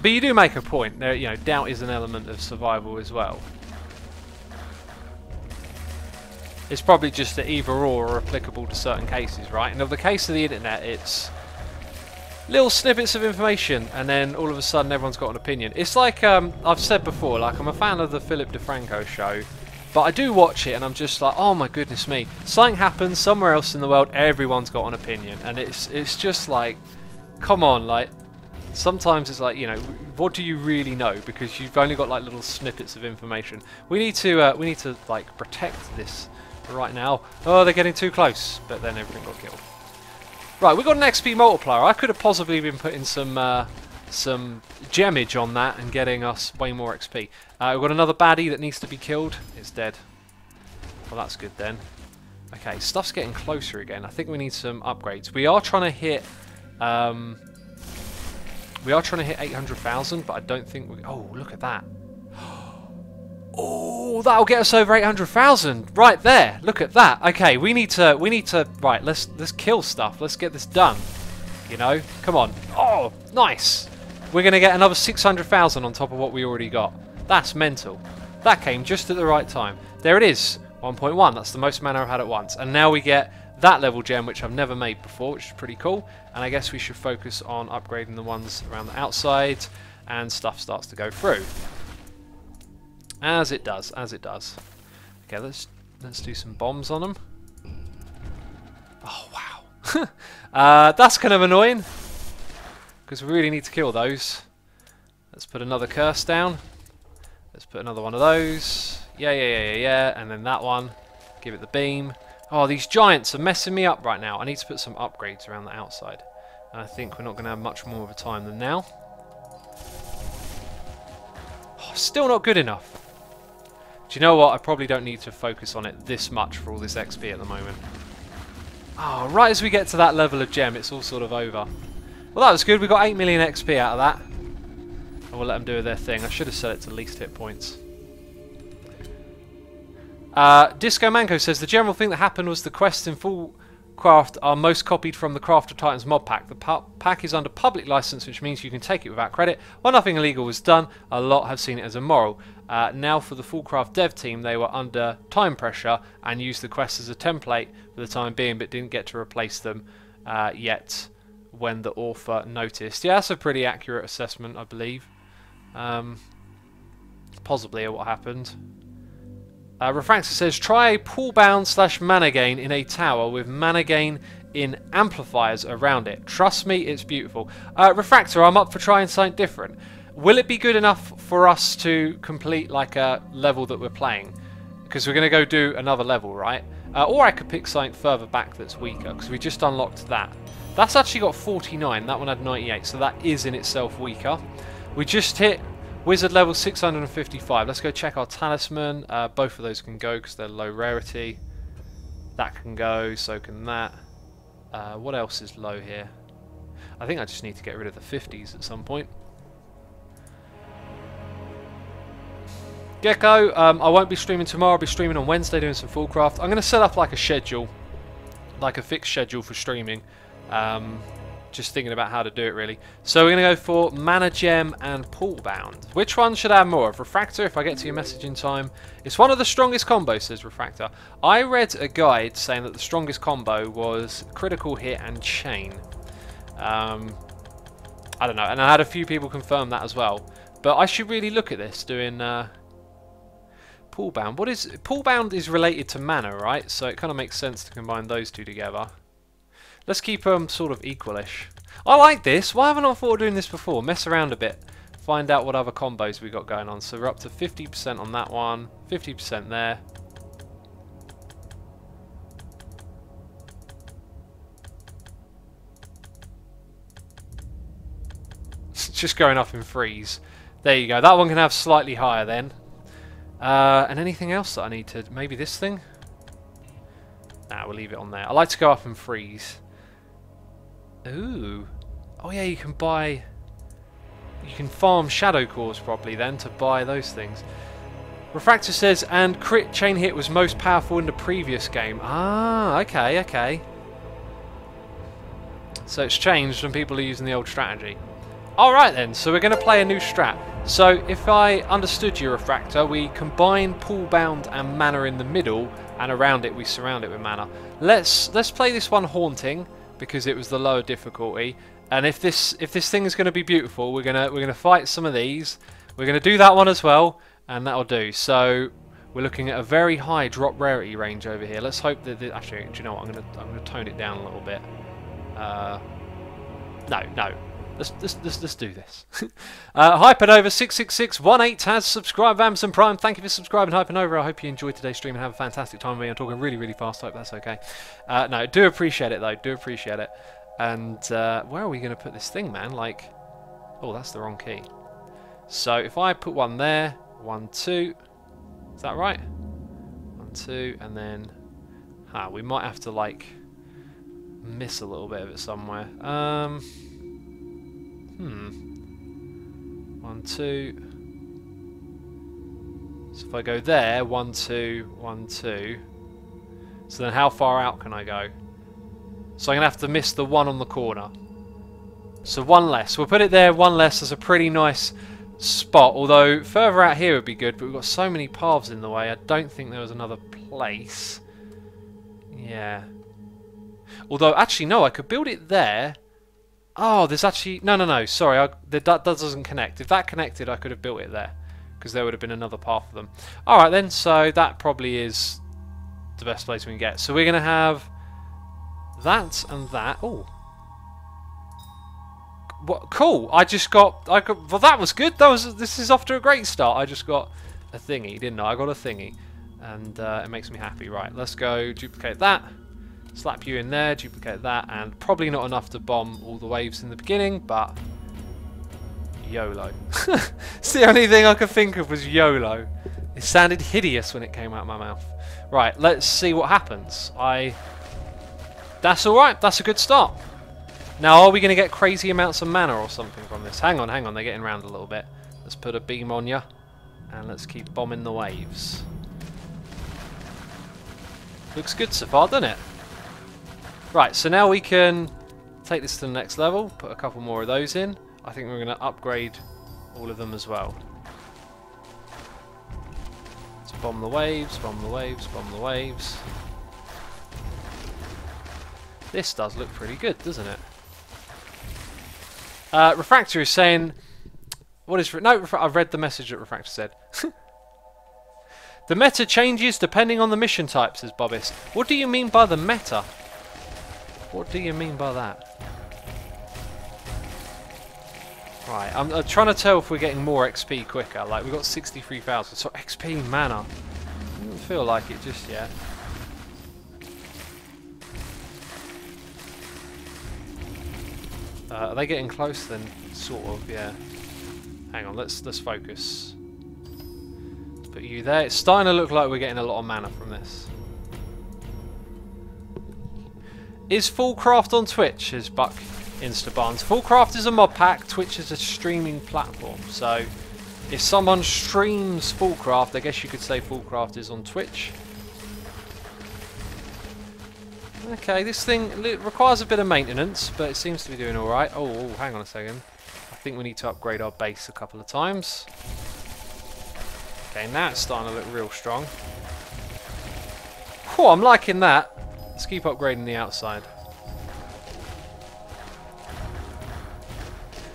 But you do make a point. There, you know, doubt is an element of survival as well. It's probably just that either or are applicable to certain cases, right? And in the case of the internet, it's little snippets of information, and then all of a sudden everyone's got an opinion. It's like I've said before, like I'm a fan of the Philip DeFranco show. But I do watch it and I'm just like, oh my goodness me. Something happens somewhere else in the world, everyone's got an opinion. And it's just like, come on, like, sometimes it's like, you know, what do you really know? Because you've only got like little snippets of information. We need to like protect this right now. Oh, they're getting too close, but then everything got killed. Right, we got an XP multiplier. I could have possibly been putting some gemage on that and getting us way more XP. We've got another baddie that needs to be killed. It's dead. Well, that's good then. Okay, stuff's getting closer again. I think we need some upgrades. We are trying to hit 800,000, but I don't think we... Oh, look at that. Oh, that'll get us over 800,000 right there. Look at that. Okay, we need to right, let's kill stuff. Let's get this done. You know? Come on. Oh, nice. We're going to get another 600,000 on top of what we already got. That's mental. That came just at the right time. There it is. 1.1. That's the most mana I've had at once. And now we get that level gem, which I've never made before, which is pretty cool. And I guess we should focus on upgrading the ones around the outside, and stuff starts to go through. As it does, as it does. Okay, let's do some bombs on them. Oh wow, that's kind of annoying because we really need to kill those. Let's put another curse down. Let's put another one of those. Yeah, and then that one. Give it the beam. Oh, these giants are messing me up right now. I need to put some upgrades around the outside. And I think we're not going to have much more of a time than now. Oh, still not good enough. Do you know what? I probably don't need to focus on it this much for all this XP at the moment. Oh, right as we get to that level of gem, it's all sort of over. Well, that was good. We got 8 million XP out of that. And we'll let them do their thing. I should have set it to least hit points. Disco Manco says, the general thing that happened was the quests in full craft are most copied from the Craft of Titans mod pack. The pack is under public license, which means you can take it without credit. While nothing illegal was done, a lot have seen it as immoral. Now for the full craft dev team, they were under time pressure and used the quests as a template for the time being, but didn't get to replace them yet when the author noticed. Yeah, that's a pretty accurate assessment, I believe. Possibly what happened. Refractor says, try pool bound / mana gain in a tower with mana gain in amplifiers around it. Trust me, it's beautiful. Refractor, I'm up for trying something different. Will it be good enough for us to complete like a level that we're playing? Because we're going to go do another level, right? Or I could pick something further back that's weaker, because we just unlocked that. That's actually got 49, that one had 98, so that is in itself weaker. We just hit Wizard level 655. Let's go check our talisman. Both of those can go because they're low rarity. That can go, so can that. What else is low here? I think I just need to get rid of the 50s at some point. Gecko, I won't be streaming tomorrow. I'll be streaming on Wednesday doing some full craft. I'm going to set up like a schedule, like a fixed schedule for streaming. Just thinking about how to do it really. So we're going to go for Mana Gem and Pool Bound. Which one should I have more of? Refractor, if I get to your message in time. It's one of the strongest combos, says Refractor. I read a guide saying that the strongest combo was Critical Hit and Chain. I don't know, and I had a few people confirm that as well. But I should really look at this, doing Pool Bound. What is Pool Bound is related to mana, right? So it kind of makes sense to combine those two together. Let's keep them sort of equalish. I like this. Why haven't I thought of doing this before? Mess around a bit. Find out what other combos we got going on. So we're up to 50% on that one. 50% there. It's just going up in freeze. There you go. That one can have slightly higher then. And anything else that I need to... Maybe this thing? Nah, we'll leave it on there. I like to go up and freeze. Ooh. Oh yeah, you can buy... You can farm Shadow Cores properly then to buy those things. Refractor says, and crit chain hit was most powerful in the previous game. Ah, okay, okay. So it's changed and people are using the old strategy. Alright then, so we're going to play a new strat. So if I understood you, Refractor, we combine Pool Bound and Mana in the middle, and around it we surround it with mana. Let's play this one Haunting, because it was the lower difficulty. And if this thing is going to be beautiful, we're gonna fight some of these. We're gonna do that one as well, and that'll do. So we're looking at a very high drop rarity range over here. Let's hope that... Actually, do you know what? I'm gonna tone it down a little bit. No. Let's do this. Hypernova66618 has subscribed. Amazon Prime, thank you for subscribing, Hypernova. I hope you enjoyed today's stream and have a fantastic time with me. I'm talking really fast. I hope that's okay. No, do appreciate it though. Do appreciate it. And where are we going to put this thing, man? Like, oh, that's the wrong key. So if I put one there, 1, 2, is that right? 1, 2, and then, we might have to like miss a little bit of it somewhere. 1, 2. So if I go there, 1, 2, 1, 2. So then how far out can I go? So I'm going to have to miss the one on the corner. So one less. We'll put it there, one less. That's a pretty nice spot. Although further out here would be good, but we've got so many paths in the way. I don't think there was another place. Yeah. Although, actually, no, I could build it there. Oh, there's actually... No, sorry, that doesn't connect. If that connected, I could have built it there. Because there would have been another path for them. Alright then, so that probably is the best place we can get. So we're going to have that and that. Oh. What? Cool, well, that was good. This is off to a great start. I just got a thingy, didn't I? I got a thingy. And it makes me happy. Right, let's go duplicate that. Slap you in there, duplicate that, and probably not enough to bomb all the waves in the beginning, but YOLO. It's the only thing I could think of was YOLO. It sounded hideous when it came out of my mouth. Right, let's see what happens. That's alright, that's a good start. Now, are we going to get crazy amounts of mana or something from this? Hang on, they're getting around a little bit. Let's put a beam on you, and let's keep bombing the waves. Looks good so far, doesn't it? Right, so now we can take this to the next level, put a couple more of those in. I think we're going to upgrade all of them as well. Let's bomb the waves, bomb the waves, bomb the waves. This does look pretty good, doesn't it? Refractor is saying... What is... No, I've read the message that Refractor said. The meta changes depending on the mission type, says Bobbis. What do you mean by the meta? What do you mean by that? Right, I'm trying to tell if we're getting more XP quicker. Like, we've got 63,000. So, XP mana. Doesn't feel like it just yet. Are they getting close then? Sort of, yeah. Hang on, let's focus. Let's put you there. It's starting to look like we're getting a lot of mana from this. Is Fullcraft on Twitch? Is Buck Instabarns. Fullcraft is a mod pack. Twitch is a streaming platform. So if someone streams Fullcraft, I guess you could say Fullcraft is on Twitch. Okay, this thing requires a bit of maintenance, but it seems to be doing alright. Oh, hang on a second. I think we need to upgrade our base a couple of times. Okay, now it's starting to look real strong. Whew, I'm liking that. Let's keep upgrading the outside.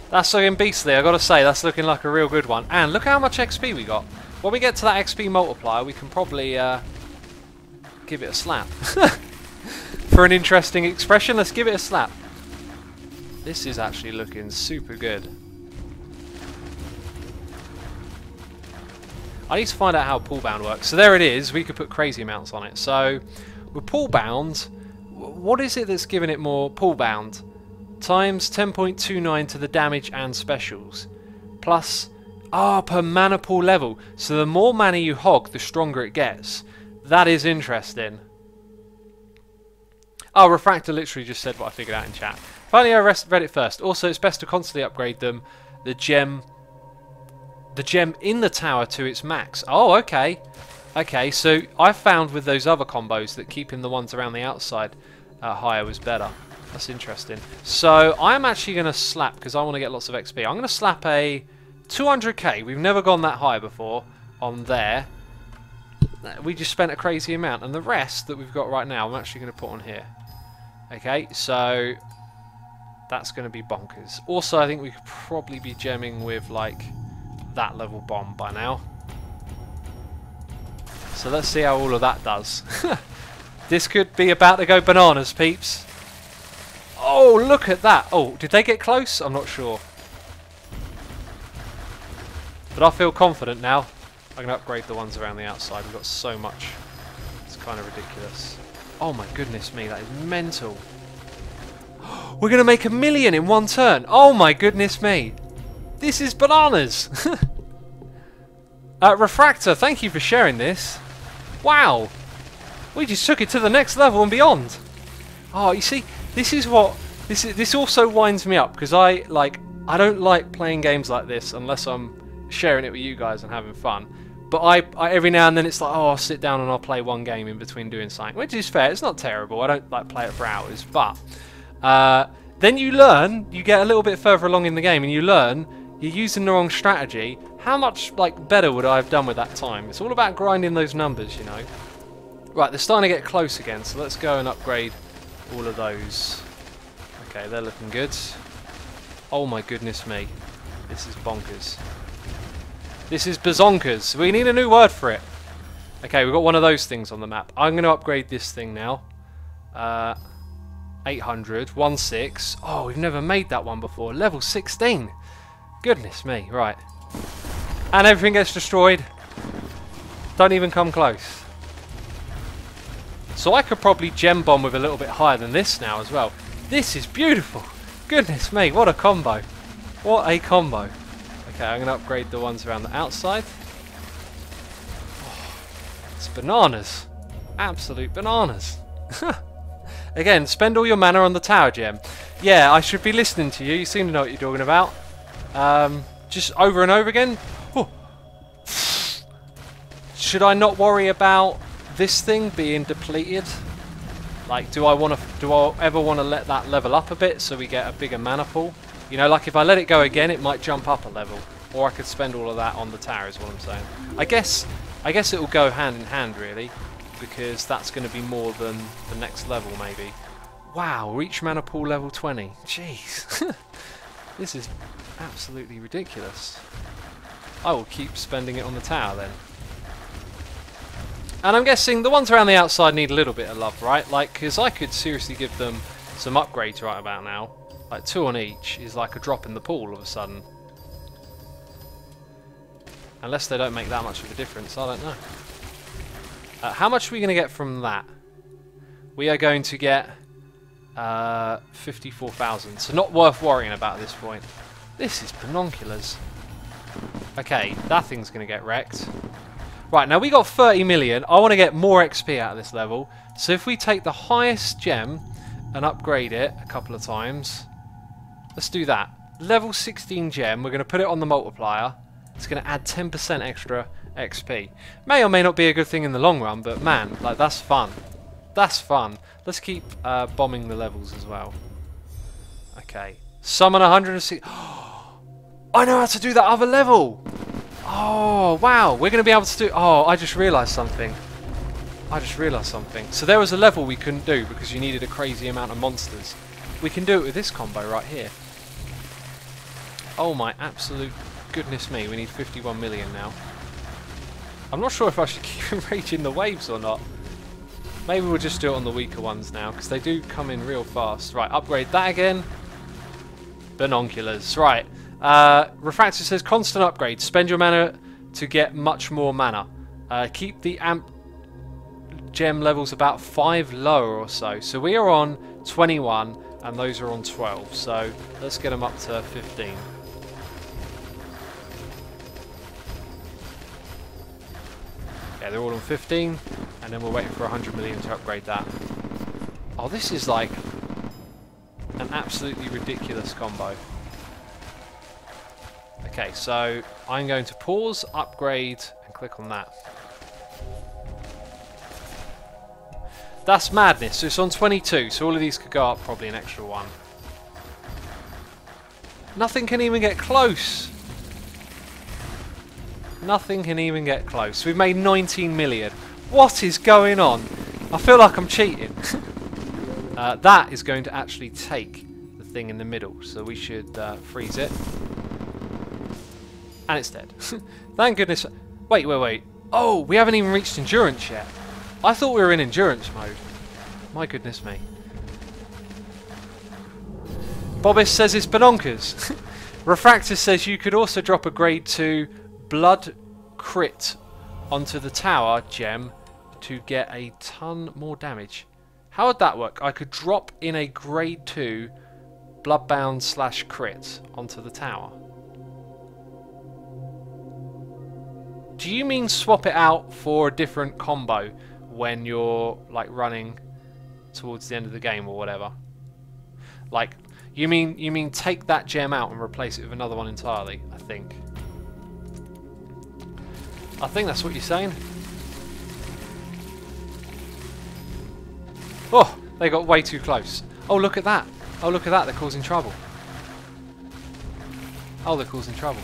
That's looking beastly, I gotta say, that's looking like a real good one. And look how much XP we got. When we get to that XP multiplier, we can probably give it a slap. For an interesting expression, let's give it a slap. This is actually looking super good. I need to find out how pull bound works. So there it is, we could put crazy amounts on it. So with pull bound, what is it that's giving it more pull bound? Times 10.29 to the damage and specials. Plus, per mana pool level. So the more mana you hog, the stronger it gets. That is interesting. Oh, Refractor literally just said what I figured out in chat. Finally, I read it first. Also, it's best to constantly upgrade them. The gem in the tower to its max. Oh, okay. Okay, so I found with those other combos that keeping the ones around the outside higher was better. That's interesting. So I'm actually going to slap, because I want to get lots of XP, I'm going to slap a 200k. We've never gone that high before on there. We just spent a crazy amount. And the rest that we've got right now, I'm actually going to put on here. Okay, so that's going to be bonkers. Also, I think we could probably be gemming with, like, that level bomb by now. So let's see how all of that does. This could be about to go bananas, peeps. Oh, look at that. Oh, did they get close? I'm not sure. But I feel confident now. I'm going to upgrade the ones around the outside. We've got so much. It's kind of ridiculous. Oh my goodness me, that is mental. We're going to make 1 million in one turn. Oh my goodness me. This is bananas. Refractor, thank you for sharing this. Wow. We just took it to the next level and beyond. Oh, you see, this is what... This also winds me up, because I don't like playing games like this unless I'm sharing it with you guys and having fun. But I every now and then it's like, oh, I'll sit down and I'll play one game in between doing something, which is fair. It's not terrible. I don't like play it for hours, but then you learn. You get a little bit further along in the game, and you learn you're using the wrong strategy. How much better would I have done with that time? It's all about grinding those numbers, you know. Right, they're starting to get close again, so let's go and upgrade all of those. Okay, they're looking good. Oh my goodness me, this is bonkers. This is bazonkers. We need a new word for it. Okay, we've got one of those things on the map. I'm going to upgrade this thing now. 800, 1.6. Oh, we've never made that one before. Level 16. Goodness me, right. And everything gets destroyed. Don't even come close. So I could probably gem bomb with a little bit higher than this now as well. This is beautiful. Goodness me, what a combo. What a combo. Okay, I'm going to upgrade the ones around the outside. Oh, it's bananas. Absolute bananas. Again, spend all your mana on the tower gem. Yeah, I should be listening to you. You seem to know what you're talking about. Just over and over again. Oh. Should I not worry about this thing being depleted? Like, do I ever want to let that level up a bit so we get a bigger mana pool? You know, like if I let it go again, it might jump up a level. Or I could spend all of that on the tower is what I'm saying. I guess it will go hand in hand, really. Because that's going to be more than the next level, maybe. Wow, reach mana pool level 20. Jeez. This is absolutely ridiculous. I will keep spending it on the tower, then. And I'm guessing the ones around the outside need a little bit of love, right? Like, because I could seriously give them some upgrades right about now. Like 2 on each is like a drop in the pool all of a sudden. Unless they don't make that much of a difference, I don't know. How much are we going to get from that? We are going to get 54,000. So not worth worrying about at this point. This is binoculars. Okay, that thing's going to get wrecked. Right, now we got 30 million. I want to get more XP out of this level. So if we take the highest gem and upgrade it a couple of times. Let's do that. Level 16 gem. We're going to put it on the multiplier. It's going to add 10% extra XP. May or may not be a good thing in the long run, but man, like that's fun. That's fun. Let's keep bombing the levels as well. Okay. Summon 106. I know how to do that other level. Oh, wow. We're going to be able to do... Oh, I just realised something. So there was a level we couldn't do because you needed a crazy amount of monsters. We can do it with this combo right here. Oh my absolute goodness me. We need 51 million now. I'm not sure if I should keep enraging the waves or not. Maybe we'll just do it on the weaker ones now because they do come in real fast. Right, upgrade that again. Binoculars. Right. Refractor says constant upgrade. Spend your mana to get much more mana. Keep the amp gem levels about 5 lower or so. So we are on 21 and those are on 12. So let's get them up to 15. Yeah, they're all on 15 and then we're waiting for 100 million to upgrade that. Oh, this is like an absolutely ridiculous combo. Okay, so I'm going to pause, upgrade, and click on that. That's madness. So it's on 22, so all of these could go up probably an extra one. Nothing can even get close. Nothing can even get close. We've made 19 million. What is going on? I feel like I'm cheating. That is going to actually take the thing in the middle, so we should freeze it. And it's dead. Thank goodness. Wait. Oh, we haven't even reached endurance yet. I thought we were in endurance mode. My goodness me. Bobbis says it's bonkers. Refractor says you could also drop a grade 2 blood crit onto the tower gem to get a ton more damage. How would that work? I could drop in a grade 2 bloodbound / crit onto the tower. Do you mean swap it out for a different combo when you're like running towards the end of the game or whatever? Like, you mean take that gem out and replace it with another one entirely? I think that's what you're saying. Oh, they got way too close. Oh, look at that. Oh, look at that. They're causing trouble. Oh, they're causing trouble.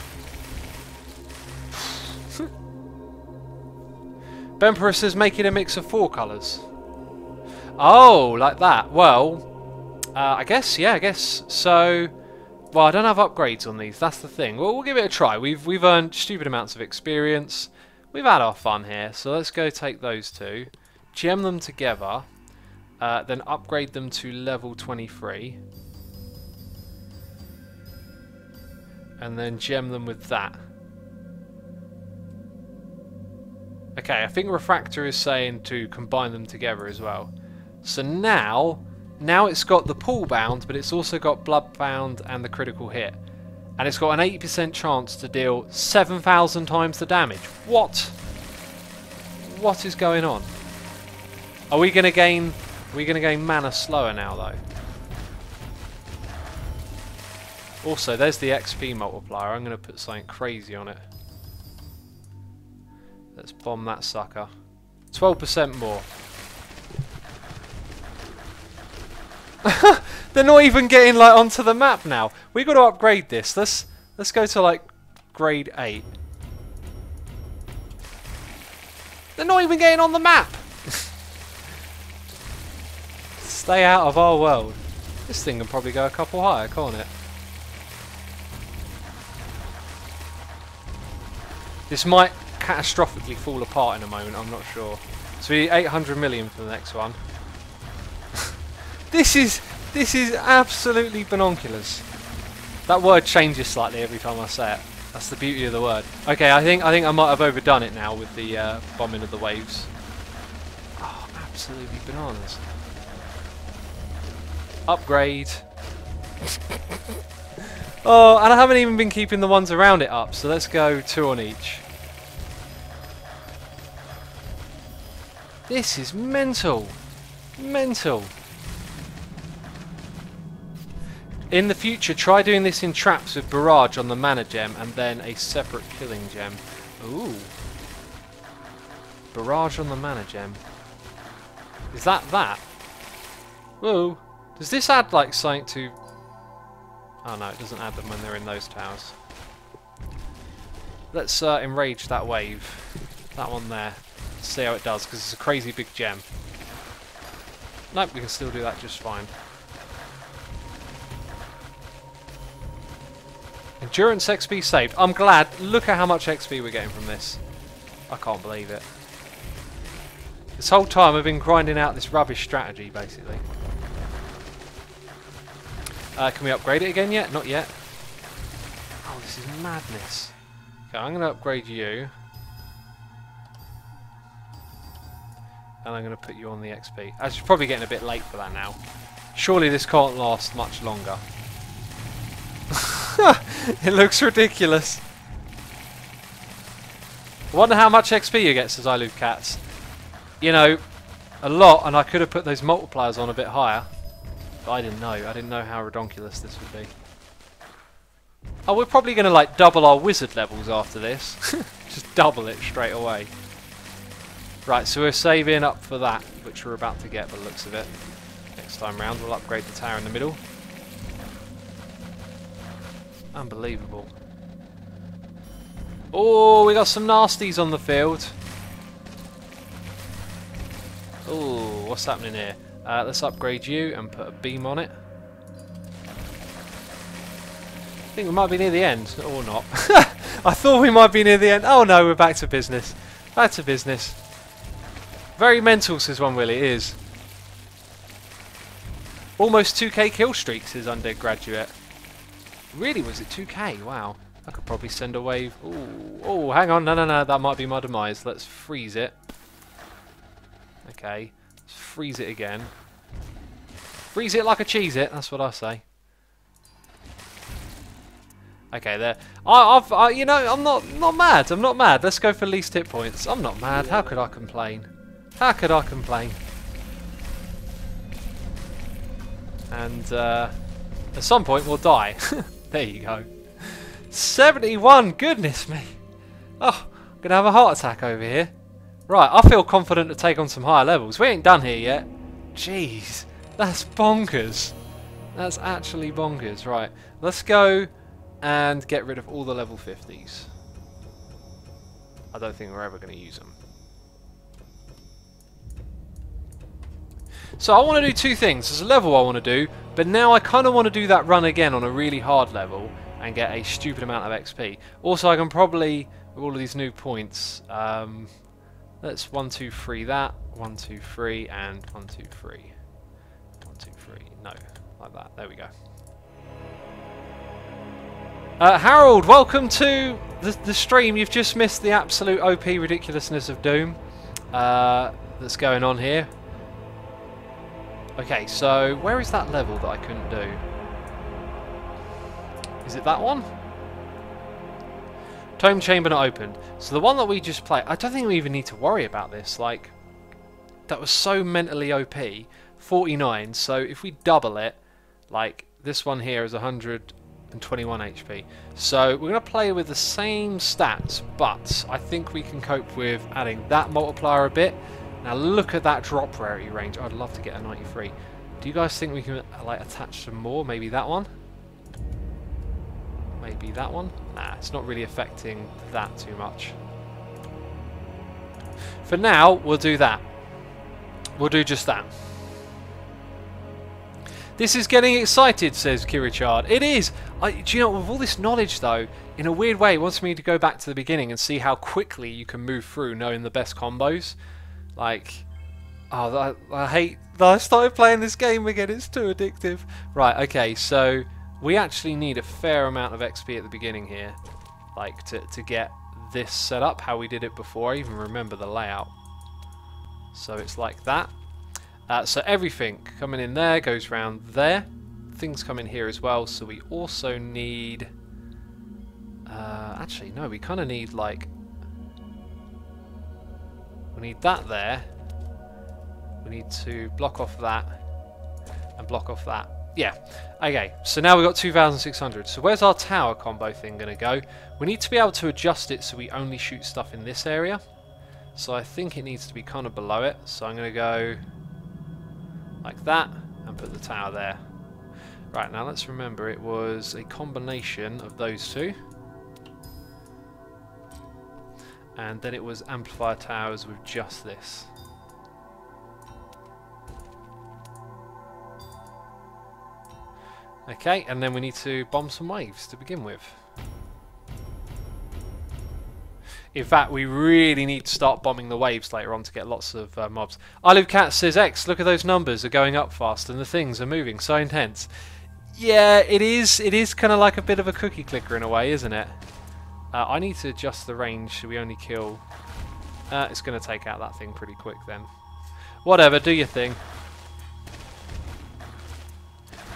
Bemperor says make it a mix of 4 colours. Oh, like that. Well, I guess, yeah, I guess. So, well, I don't have upgrades on these. That's the thing. Well, we'll give it a try. We've earned stupid amounts of experience. We've had our fun here. So let's go take those two, gem them together, then upgrade them to level 23, and then gem them with that. Okay, I think Refractor is saying to combine them together as well. So now it's got the pull bound, but it's also got blood bound and the critical hit. And it's got an 80% chance to deal 7,000 times the damage. What? What is going on? Are we gonna gain mana slower now though? Also, there's the XP multiplier. I'm gonna put something crazy on it. Let's bomb that sucker. 12% more. They're not even getting like onto the map now. We got to upgrade this. Let's go to like grade 8. They're not even getting on the map. Stay out of our world. This thing can probably go a couple higher, can't it? This might catastrophically fall apart in a moment, I'm not sure. So we need 800 million for the next one. This is absolutely binoculars. That word changes slightly every time I say it. That's the beauty of the word. Okay, I think I might have overdone it now with the bombing of the waves. Oh, absolutely bananas. Upgrade. Oh, and I haven't even been keeping the ones around it up, so let's go 2 on each. This is mental. Mental. In the future, try doing this in traps with barrage on the mana gem and then a separate killing gem. Ooh. Barrage on the mana gem. Is that? Whoa. Does this add like something to... Oh no, it doesn't add them when they're in those towers. Let's enrage that wave. That one there. See how it does, because it's a crazy big gem. Nope, we can still do that just fine. Endurance XP saved. I'm glad. Look at how much XP we're getting from this. I can't believe it. This whole time I've been grinding out this rubbish strategy, basically. Can we upgrade it again yet? Not yet. Oh, this is madness. Okay, I'm going to upgrade you. And I'm going to put you on the XP. It's probably getting a bit late for that now. Surely this can't last much longer. It looks ridiculous. I wonder how much XP you get, says I Love Cats. You know, a lot, and I could have put those multipliers on a bit higher. But I didn't know. I didn't know how ridiculous this would be. Oh, we're probably going to like double our wizard levels after this. Just double it straight away. Right, so we're saving up for that, which we're about to get by the looks of it. Next time round, we'll upgrade the tower in the middle. Unbelievable. Oh, we got some nasties on the field. Oh, what's happening here? Let's upgrade you and put a beam on it. I think we might be near the end, or not. I thought we might be near the end. Oh no, we're back to business. Back to business. Very mental, says One Will. It is. Almost 2k kill streak, says Undead Graduate. Really, was it 2k? Wow. I could probably send a wave. Ooh, oh, hang on. No, no, no. That might be my demise. Let's freeze it. Okay. Let's freeze it again. Freeze it like a cheese it. That's what I say. Okay, there. You know, I'm not mad. I'm not mad. Let's go for least hit points. I'm not mad. How could I complain? How could I complain? And at some point we'll die. There you go. 71. Goodness me. Oh, I'm gonna have a heart attack over here. Right, I feel confident to take on some higher levels. We ain't done here yet. Jeez, that's bonkers. That's actually bonkers. Right, let's go and get rid of all the level 50s. I don't think we're ever going to use them. So I want to do two things. There's a level I want to do, but now I kind of want to do that run again on a really hard level and get a stupid amount of XP. Also, I can probably, with all of these new points, let's 1, 2, 3 that, 1, 2, 3, and 1, 2, 3. 1, 2, 3. No, like that. There we go. Harold, welcome to the stream. You've just missed the absolute OP ridiculousness of Doom that's going on here. Okay, so where is that level that I couldn't do? Is it that one? Tome chamber not opened. So the one that we just played, I don't think we even need to worry about this. Like, that was so mentally OP. 49, so if we double it, like this one here is 121 HP. So we're going to play with the same stats, but I think we can cope with adding that multiplier a bit. Now look at that drop rarity range. I'd love to get a 93. Do you guys think we can like attach some more? Maybe that one? Maybe that one? Nah, it's not really affecting that too much. For now, we'll do that. We'll do just that. This is getting excited, says Kirichard. It is! Do you know, with all this knowledge though, in a weird way, it wants me to go back to the beginning and see how quickly you can move through knowing the best combos. Like, oh, I hate that I started playing this game again, it's too addictive. Right, okay, so we actually need a fair amount of XP at the beginning here, like to get this set up, how we did it before. I even remember the layout. So it's like that. So everything coming in there goes round there. Things come in here as well, so we also need... actually, no, we kind of need, like... We need that there. We need to block off that. And block off that. Yeah. Okay, so now we've got 2,600. So where's our tower combo thing going to go? We need to be able to adjust it so we only shoot stuff in this area. So I think it needs to be kind of below it. So I'm going to go... like that, and put the tower there. Right, now let's remember it was a combination of those two. And then it was amplifier towers with just this. Okay, and then we need to bomb some waves to begin with. In fact, we really need to start bombing the waves later on to get lots of mobs. I Live Cat says, X, look at those numbers are going up fast and the things are moving so intense. Yeah, it is kind of like a bit of a cookie clicker in a way, isn't it? I need to adjust the range so we only kill... it's going to take out that thing pretty quick then. Whatever, do your thing.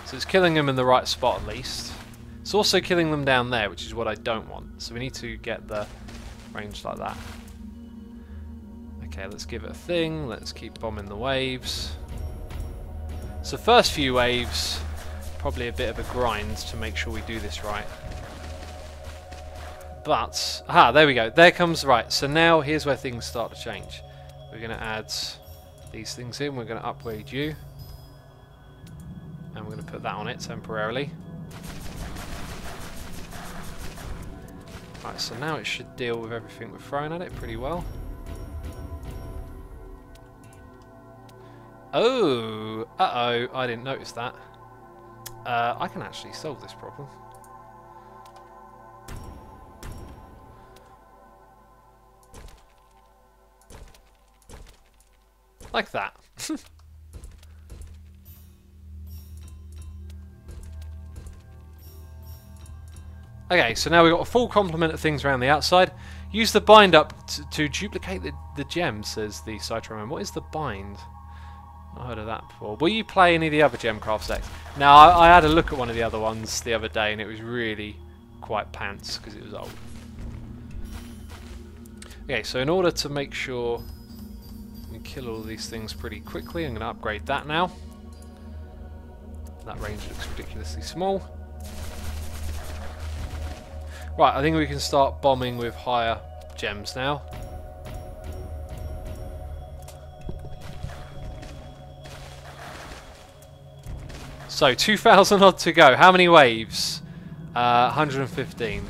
So it's killing them in the right spot at least. It's also killing them down there, which is what I don't want. So we need to get the... range like that. Okay, let's give it a thing. Let's keep bombing the waves. So first few waves, probably a bit of a grind to make sure we do this right. But, aha, there we go. There comes, right. So now here's where things start to change. We're going to add these things in. We're going to upgrade you. And we're going to put that on it temporarily. Right, so now it should deal with everything we're throwing at it pretty well. Oh, uh-oh, I didn't notice that. I can actually solve this problem. Like that. Okay, so now we've got a full complement of things around the outside. Use the bind up to duplicate the gems, says the Cytroman. What is the bind? Not heard of that before. Will you play any of the other Gemcraft sets? Now, I had a look at one of the other ones the other day, and it was really quite pants because it was old. Okay, so in order to make sure we kill all of these things pretty quickly, I'm going to upgrade that now. That range looks ridiculously small. Right, I think we can start bombing with higher gems now. So, 2,000 odd to go. How many waves? 115.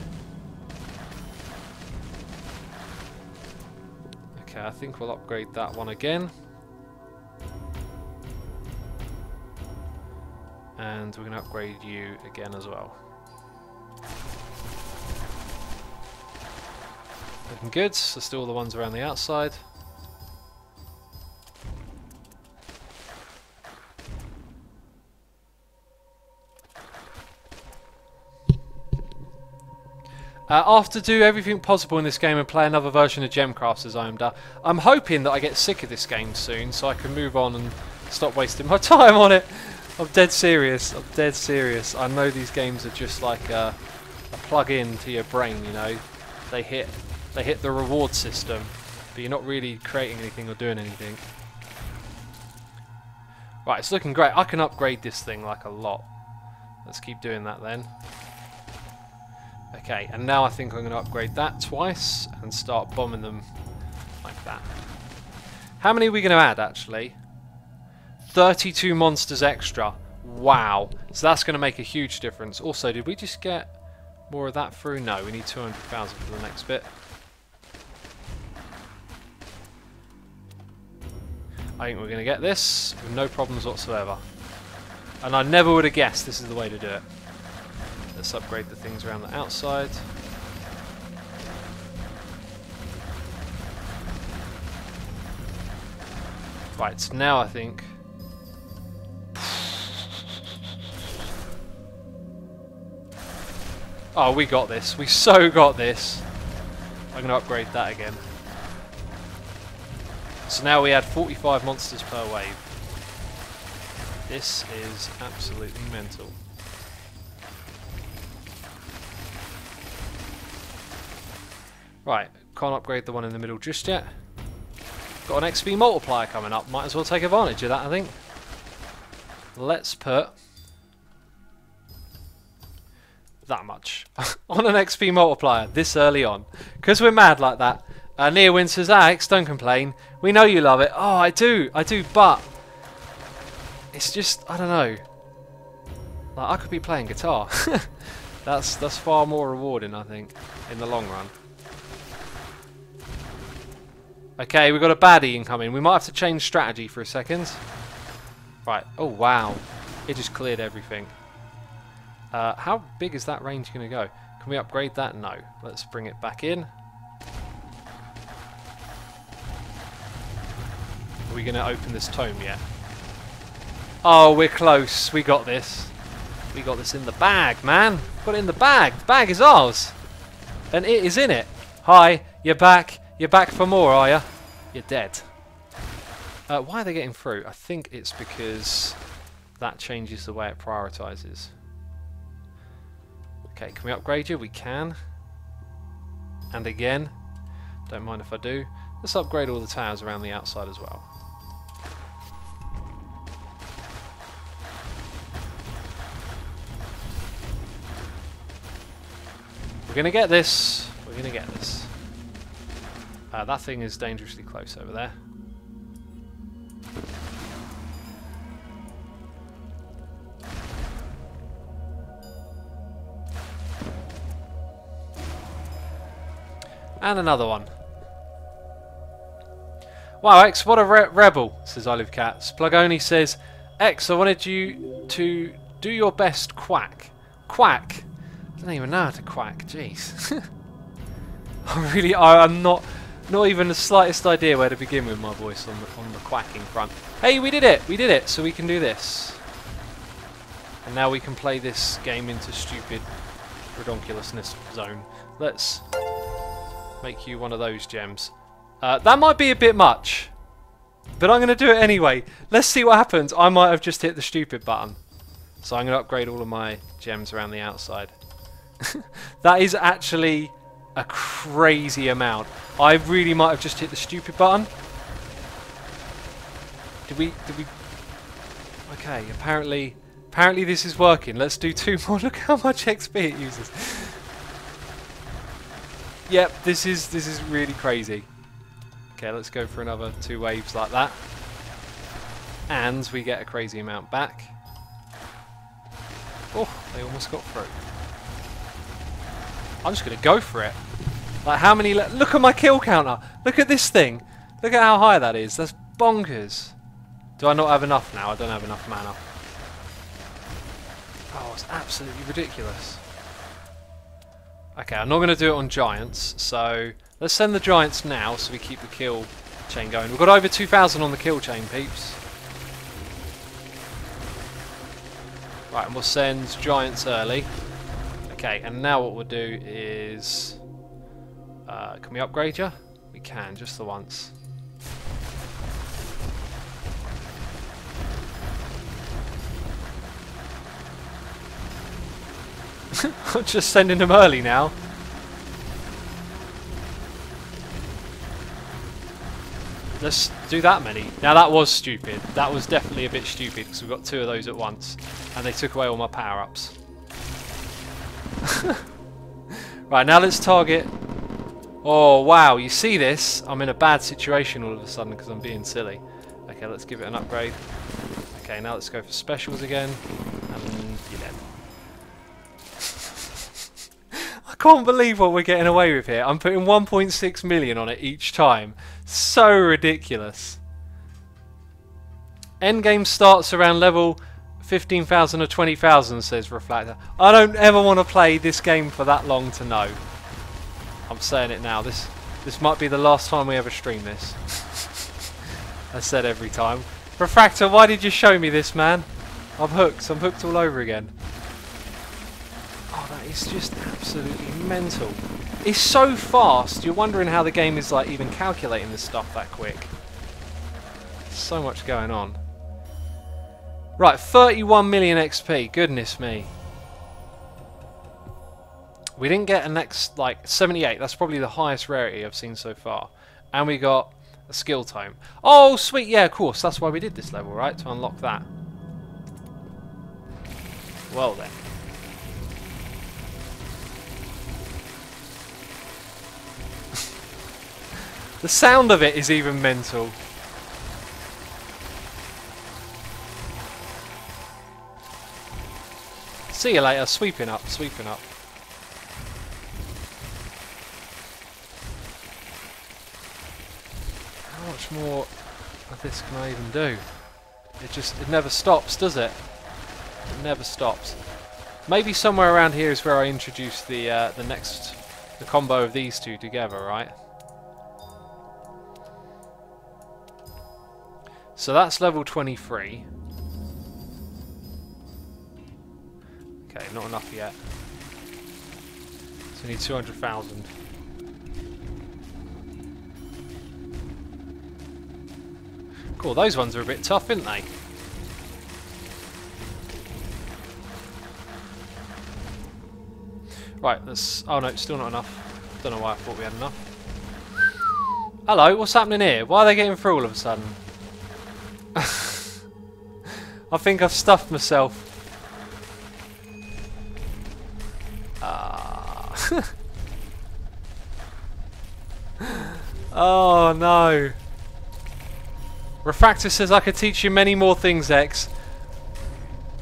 Okay, I think we'll upgrade that one again. And we're going to upgrade you again as well. Looking good. So still the ones around the outside. After do everything possible in this game and play another version of Gemcraft, as I am done. I'm hoping that I get sick of this game soon so I can move on and stop wasting my time on it. I'm dead serious. I'm dead serious. I know these games are just like a plug-in to your brain, you know. They hit the reward system, but you're not really creating anything or doing anything. Right, it's looking great. I can upgrade this thing like a lot. Let's keep doing that then. Okay, and now I think I'm going to upgrade that twice and start bombing them like that. How many are we going to add, actually? 32 monsters extra. Wow. So that's going to make a huge difference. Also, did we just get more of that through? No, we need 200,000 for the next bit. I think we're going to get this with no problems whatsoever. And I never would have guessed this is the way to do it. Let's upgrade the things around the outside. Right, so now I think... Oh, we got this. We so got this. I'm going to upgrade that again. So now we add 45 monsters per wave. This is absolutely mental. Right, can't upgrade the one in the middle just yet. Got an XP multiplier coming up. Might as well take advantage of that, I think. Let's put that much on an XP multiplier this early on. Because we're mad like that. Neowin says, Alex, don't complain. We know you love it. Oh, I do, but it's just, I don't know. Like, I could be playing guitar. That's far more rewarding, I think, in the long run. Okay, we've got a baddie incoming. We might have to change strategy for a second. Right. Oh, wow. It just cleared everything. How big is that range going to go? Can we upgrade that? No. Let's bring it back in. Are we going to open this tome yet? Oh, we're close. We got this. We got this in the bag, man. Got it in the bag. The bag is ours. And it is in it. Hi, you're back. You're back for more, are you? You're dead. Why are they getting through? I think it's because that changes the way it prioritizes. Okay, can we upgrade you? We can. And again. Don't mind if I do. Let's upgrade all the towers around the outside as well. We're going to get this. We're going to get this. That thing is dangerously close over there. And another one. Wow, X, what a rebel, says Olive Cats. Plugoni says, X, I wanted you to do your best quack. Quack? I don't even know how to quack, jeez. I'm not... Not even the slightest idea where to begin with my voice on the quacking front. Hey, we did it! We did it! So we can do this. And now we can play this game into stupid redonkulousness zone. Let's make you one of those gems. That might be a bit much, but I'm going to do it anyway. Let's see what happens. I might have just hit the stupid button. So I'm going to upgrade all of my gems around the outside. That is actually a crazy amount. I really might have just hit the stupid button. Did we? Okay, apparently this is working. Let's do 2 more. Look how much XP it uses. Yep, this is really crazy. Okay, let's go for another 2 waves like that. And we get a crazy amount back. Oh, they almost got through. I'm just going to go for it. Like, how many... Look at my kill counter. Look at this thing. Look at how high that is. That's bonkers. Do I not have enough now? I don't have enough mana. Oh, it's absolutely ridiculous. Okay, I'm not going to do it on giants, so let's send the giants now so we keep the kill chain going. We've got over 2,000 on the kill chain, peeps. Right, and we'll send giants early. Okay, and now what we'll do is... can we upgrade you? We can, just the once. I'm just sending them early now. Let's do that many. Now that was stupid. That was definitely a bit stupid because we got 2 of those at once. And they took away all my power-ups. Right, now let's target... Oh, wow, you see this? I'm in a bad situation all of a sudden because I'm being silly. Okay, let's give it an upgrade. Okay, now let's go for specials again. And you're dead. I can't believe what we're getting away with here. I'm putting 1.6 million on it each time. So ridiculous. Endgame starts around level 15,000 or 20,000, says Reflector. I don't ever want to play this game for that long to know. I'm saying it now. This might be the last time we ever stream this. I said every time. Refractor, why did you show me this, man? I'm hooked. I'm hooked all over again. Oh, that is just absolutely mental. It's so fast. You're wondering how the game is like even calculating this stuff that quick. So much going on. Right, 31 million XP. Goodness me. We didn't get a next, like, 78. That's probably the highest rarity I've seen so far. And we got a skill tome. Oh, sweet. Yeah, of course. That's why we did this level, right? To unlock that. Well, then. The sound of it is even mental. See you later. Sweeping up, sweeping up. How much more of this can I even do? It never stops, does it? It never stops. Maybe somewhere around here is where I introduce the combo of these two together, right? So that's level 23. Okay, not enough yet. So we need 200,000. Cool, those ones are a bit tough, aren't they? Right, let's... Oh no, still not enough. Don't know why I thought we had enough. Hello, what's happening here? Why are they getting through all of a sudden? I think I've stuffed myself. Oh no. Refractor says I could teach you many more things, X.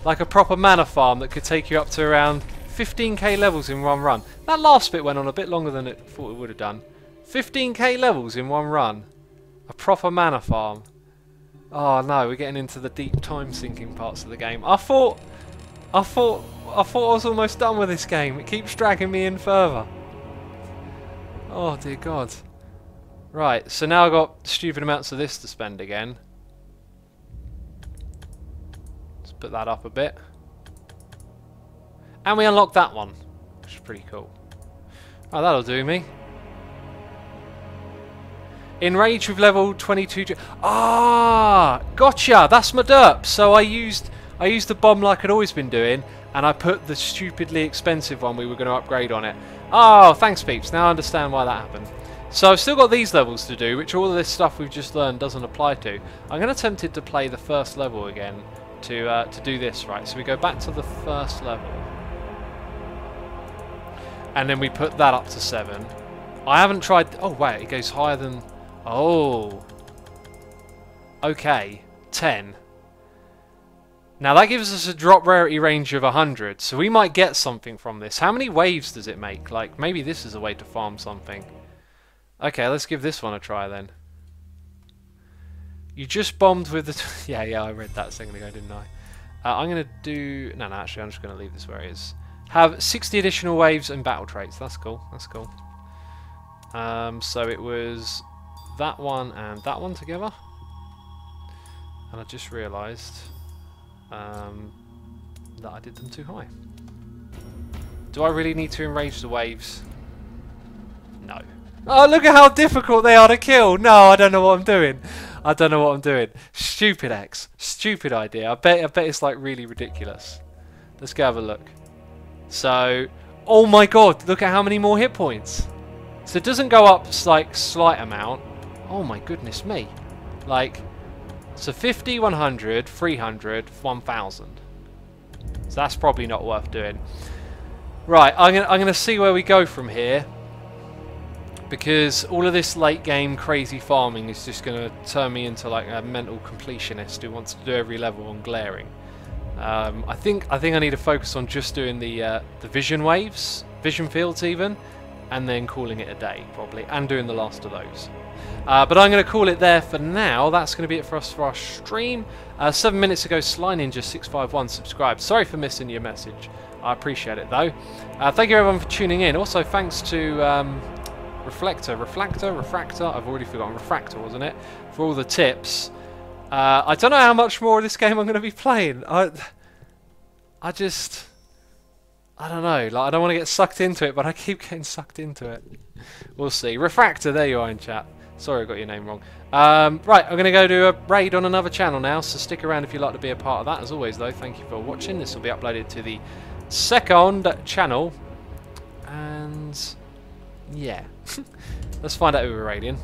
Like a proper mana farm that could take you up to around 15k levels in one run. That last bit went on a bit longer than it thought it would have done. 15k levels in one run. A proper mana farm. Oh no, we're getting into the deep time sinking parts of the game. I thought I was almost done with this game. It keeps dragging me in further. Oh dear God. Right, so now I've got stupid amounts of this to spend again. Let's put that up a bit. And we unlocked that one, which is pretty cool. Oh, that'll do me. Enraged with level 22. Ah, gotcha. That's my derp. So I used the bomb like I'd always been doing, and I put the stupidly expensive one we were going to upgrade on it. Oh, thanks, peeps. Now I understand why that happened. So I've still got these levels to do, which all of this stuff we've just learned doesn't apply to. I'm going to tempted to play the first level again to do this, right? So we go back to the first level, and then we put that up to 7. I haven't tried. Oh wait, it goes higher than. Oh. Okay, 10. Now that gives us a drop rarity range of 100, so we might get something from this. How many waves does it make? Like, maybe this is a way to farm something. Okay, let's give this one a try then. You just bombed with the... yeah, I read that a second ago, didn't I? I'm going to do... No, actually, I'm just going to leave this where it is. Have 60 additional waves and battle traits. That's cool, that's cool. So it was that one and that one together. And I just realised that I did them too high. Do I really need to enrage the waves? No. Oh, look at how difficult they are to kill! No, I don't know what I'm doing. I don't know what I'm doing. Stupid X. Stupid idea. I bet it's like really ridiculous. Let's go have a look. So, oh my god, look at how many more hit points. So it doesn't go up like slight amount. Oh my goodness me. Like, so 50, 100, 300, 1000. So that's probably not worth doing. Right, I'm gonna see where we go from here, because all of this late game crazy farming is just gonna turn me into like a mental completionist who wants to do every level on glaring. I think I need to focus on just doing the vision waves, vision fields even, and then calling it a day probably, and doing the last of those. But I'm going to call it there for now. That's going to be it for us for our stream. 7 minutes ago, Sly Ninja 651 subscribed. Sorry for missing your message. I appreciate it though. Thank you everyone for tuning in. Also thanks to Refractor. I've already forgotten. Refractor, wasn't it? For all the tips. I don't know how much more of this game I'm going to be playing. I don't know. Like, I don't want to get sucked into it, but I keep getting sucked into it. We'll see. Refractor, there you are in chat. Sorry I got your name wrong. Right, I'm going to go do a raid on another channel now, so stick around if you'd like to be a part of that. As always, though, thank you for watching. This will be uploaded to the second channel. And yeah. Let's find out who we're raiding.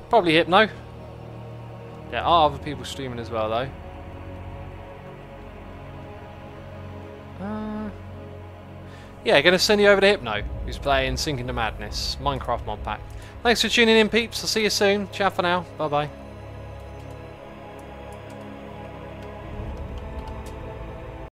Probably Hypno. There are other people streaming as well, though. Yeah, going to send you over to Hypno, who's playing Sink into Madness, Minecraft mod pack. Thanks for tuning in, peeps. I'll see you soon. Ciao for now. Bye-bye.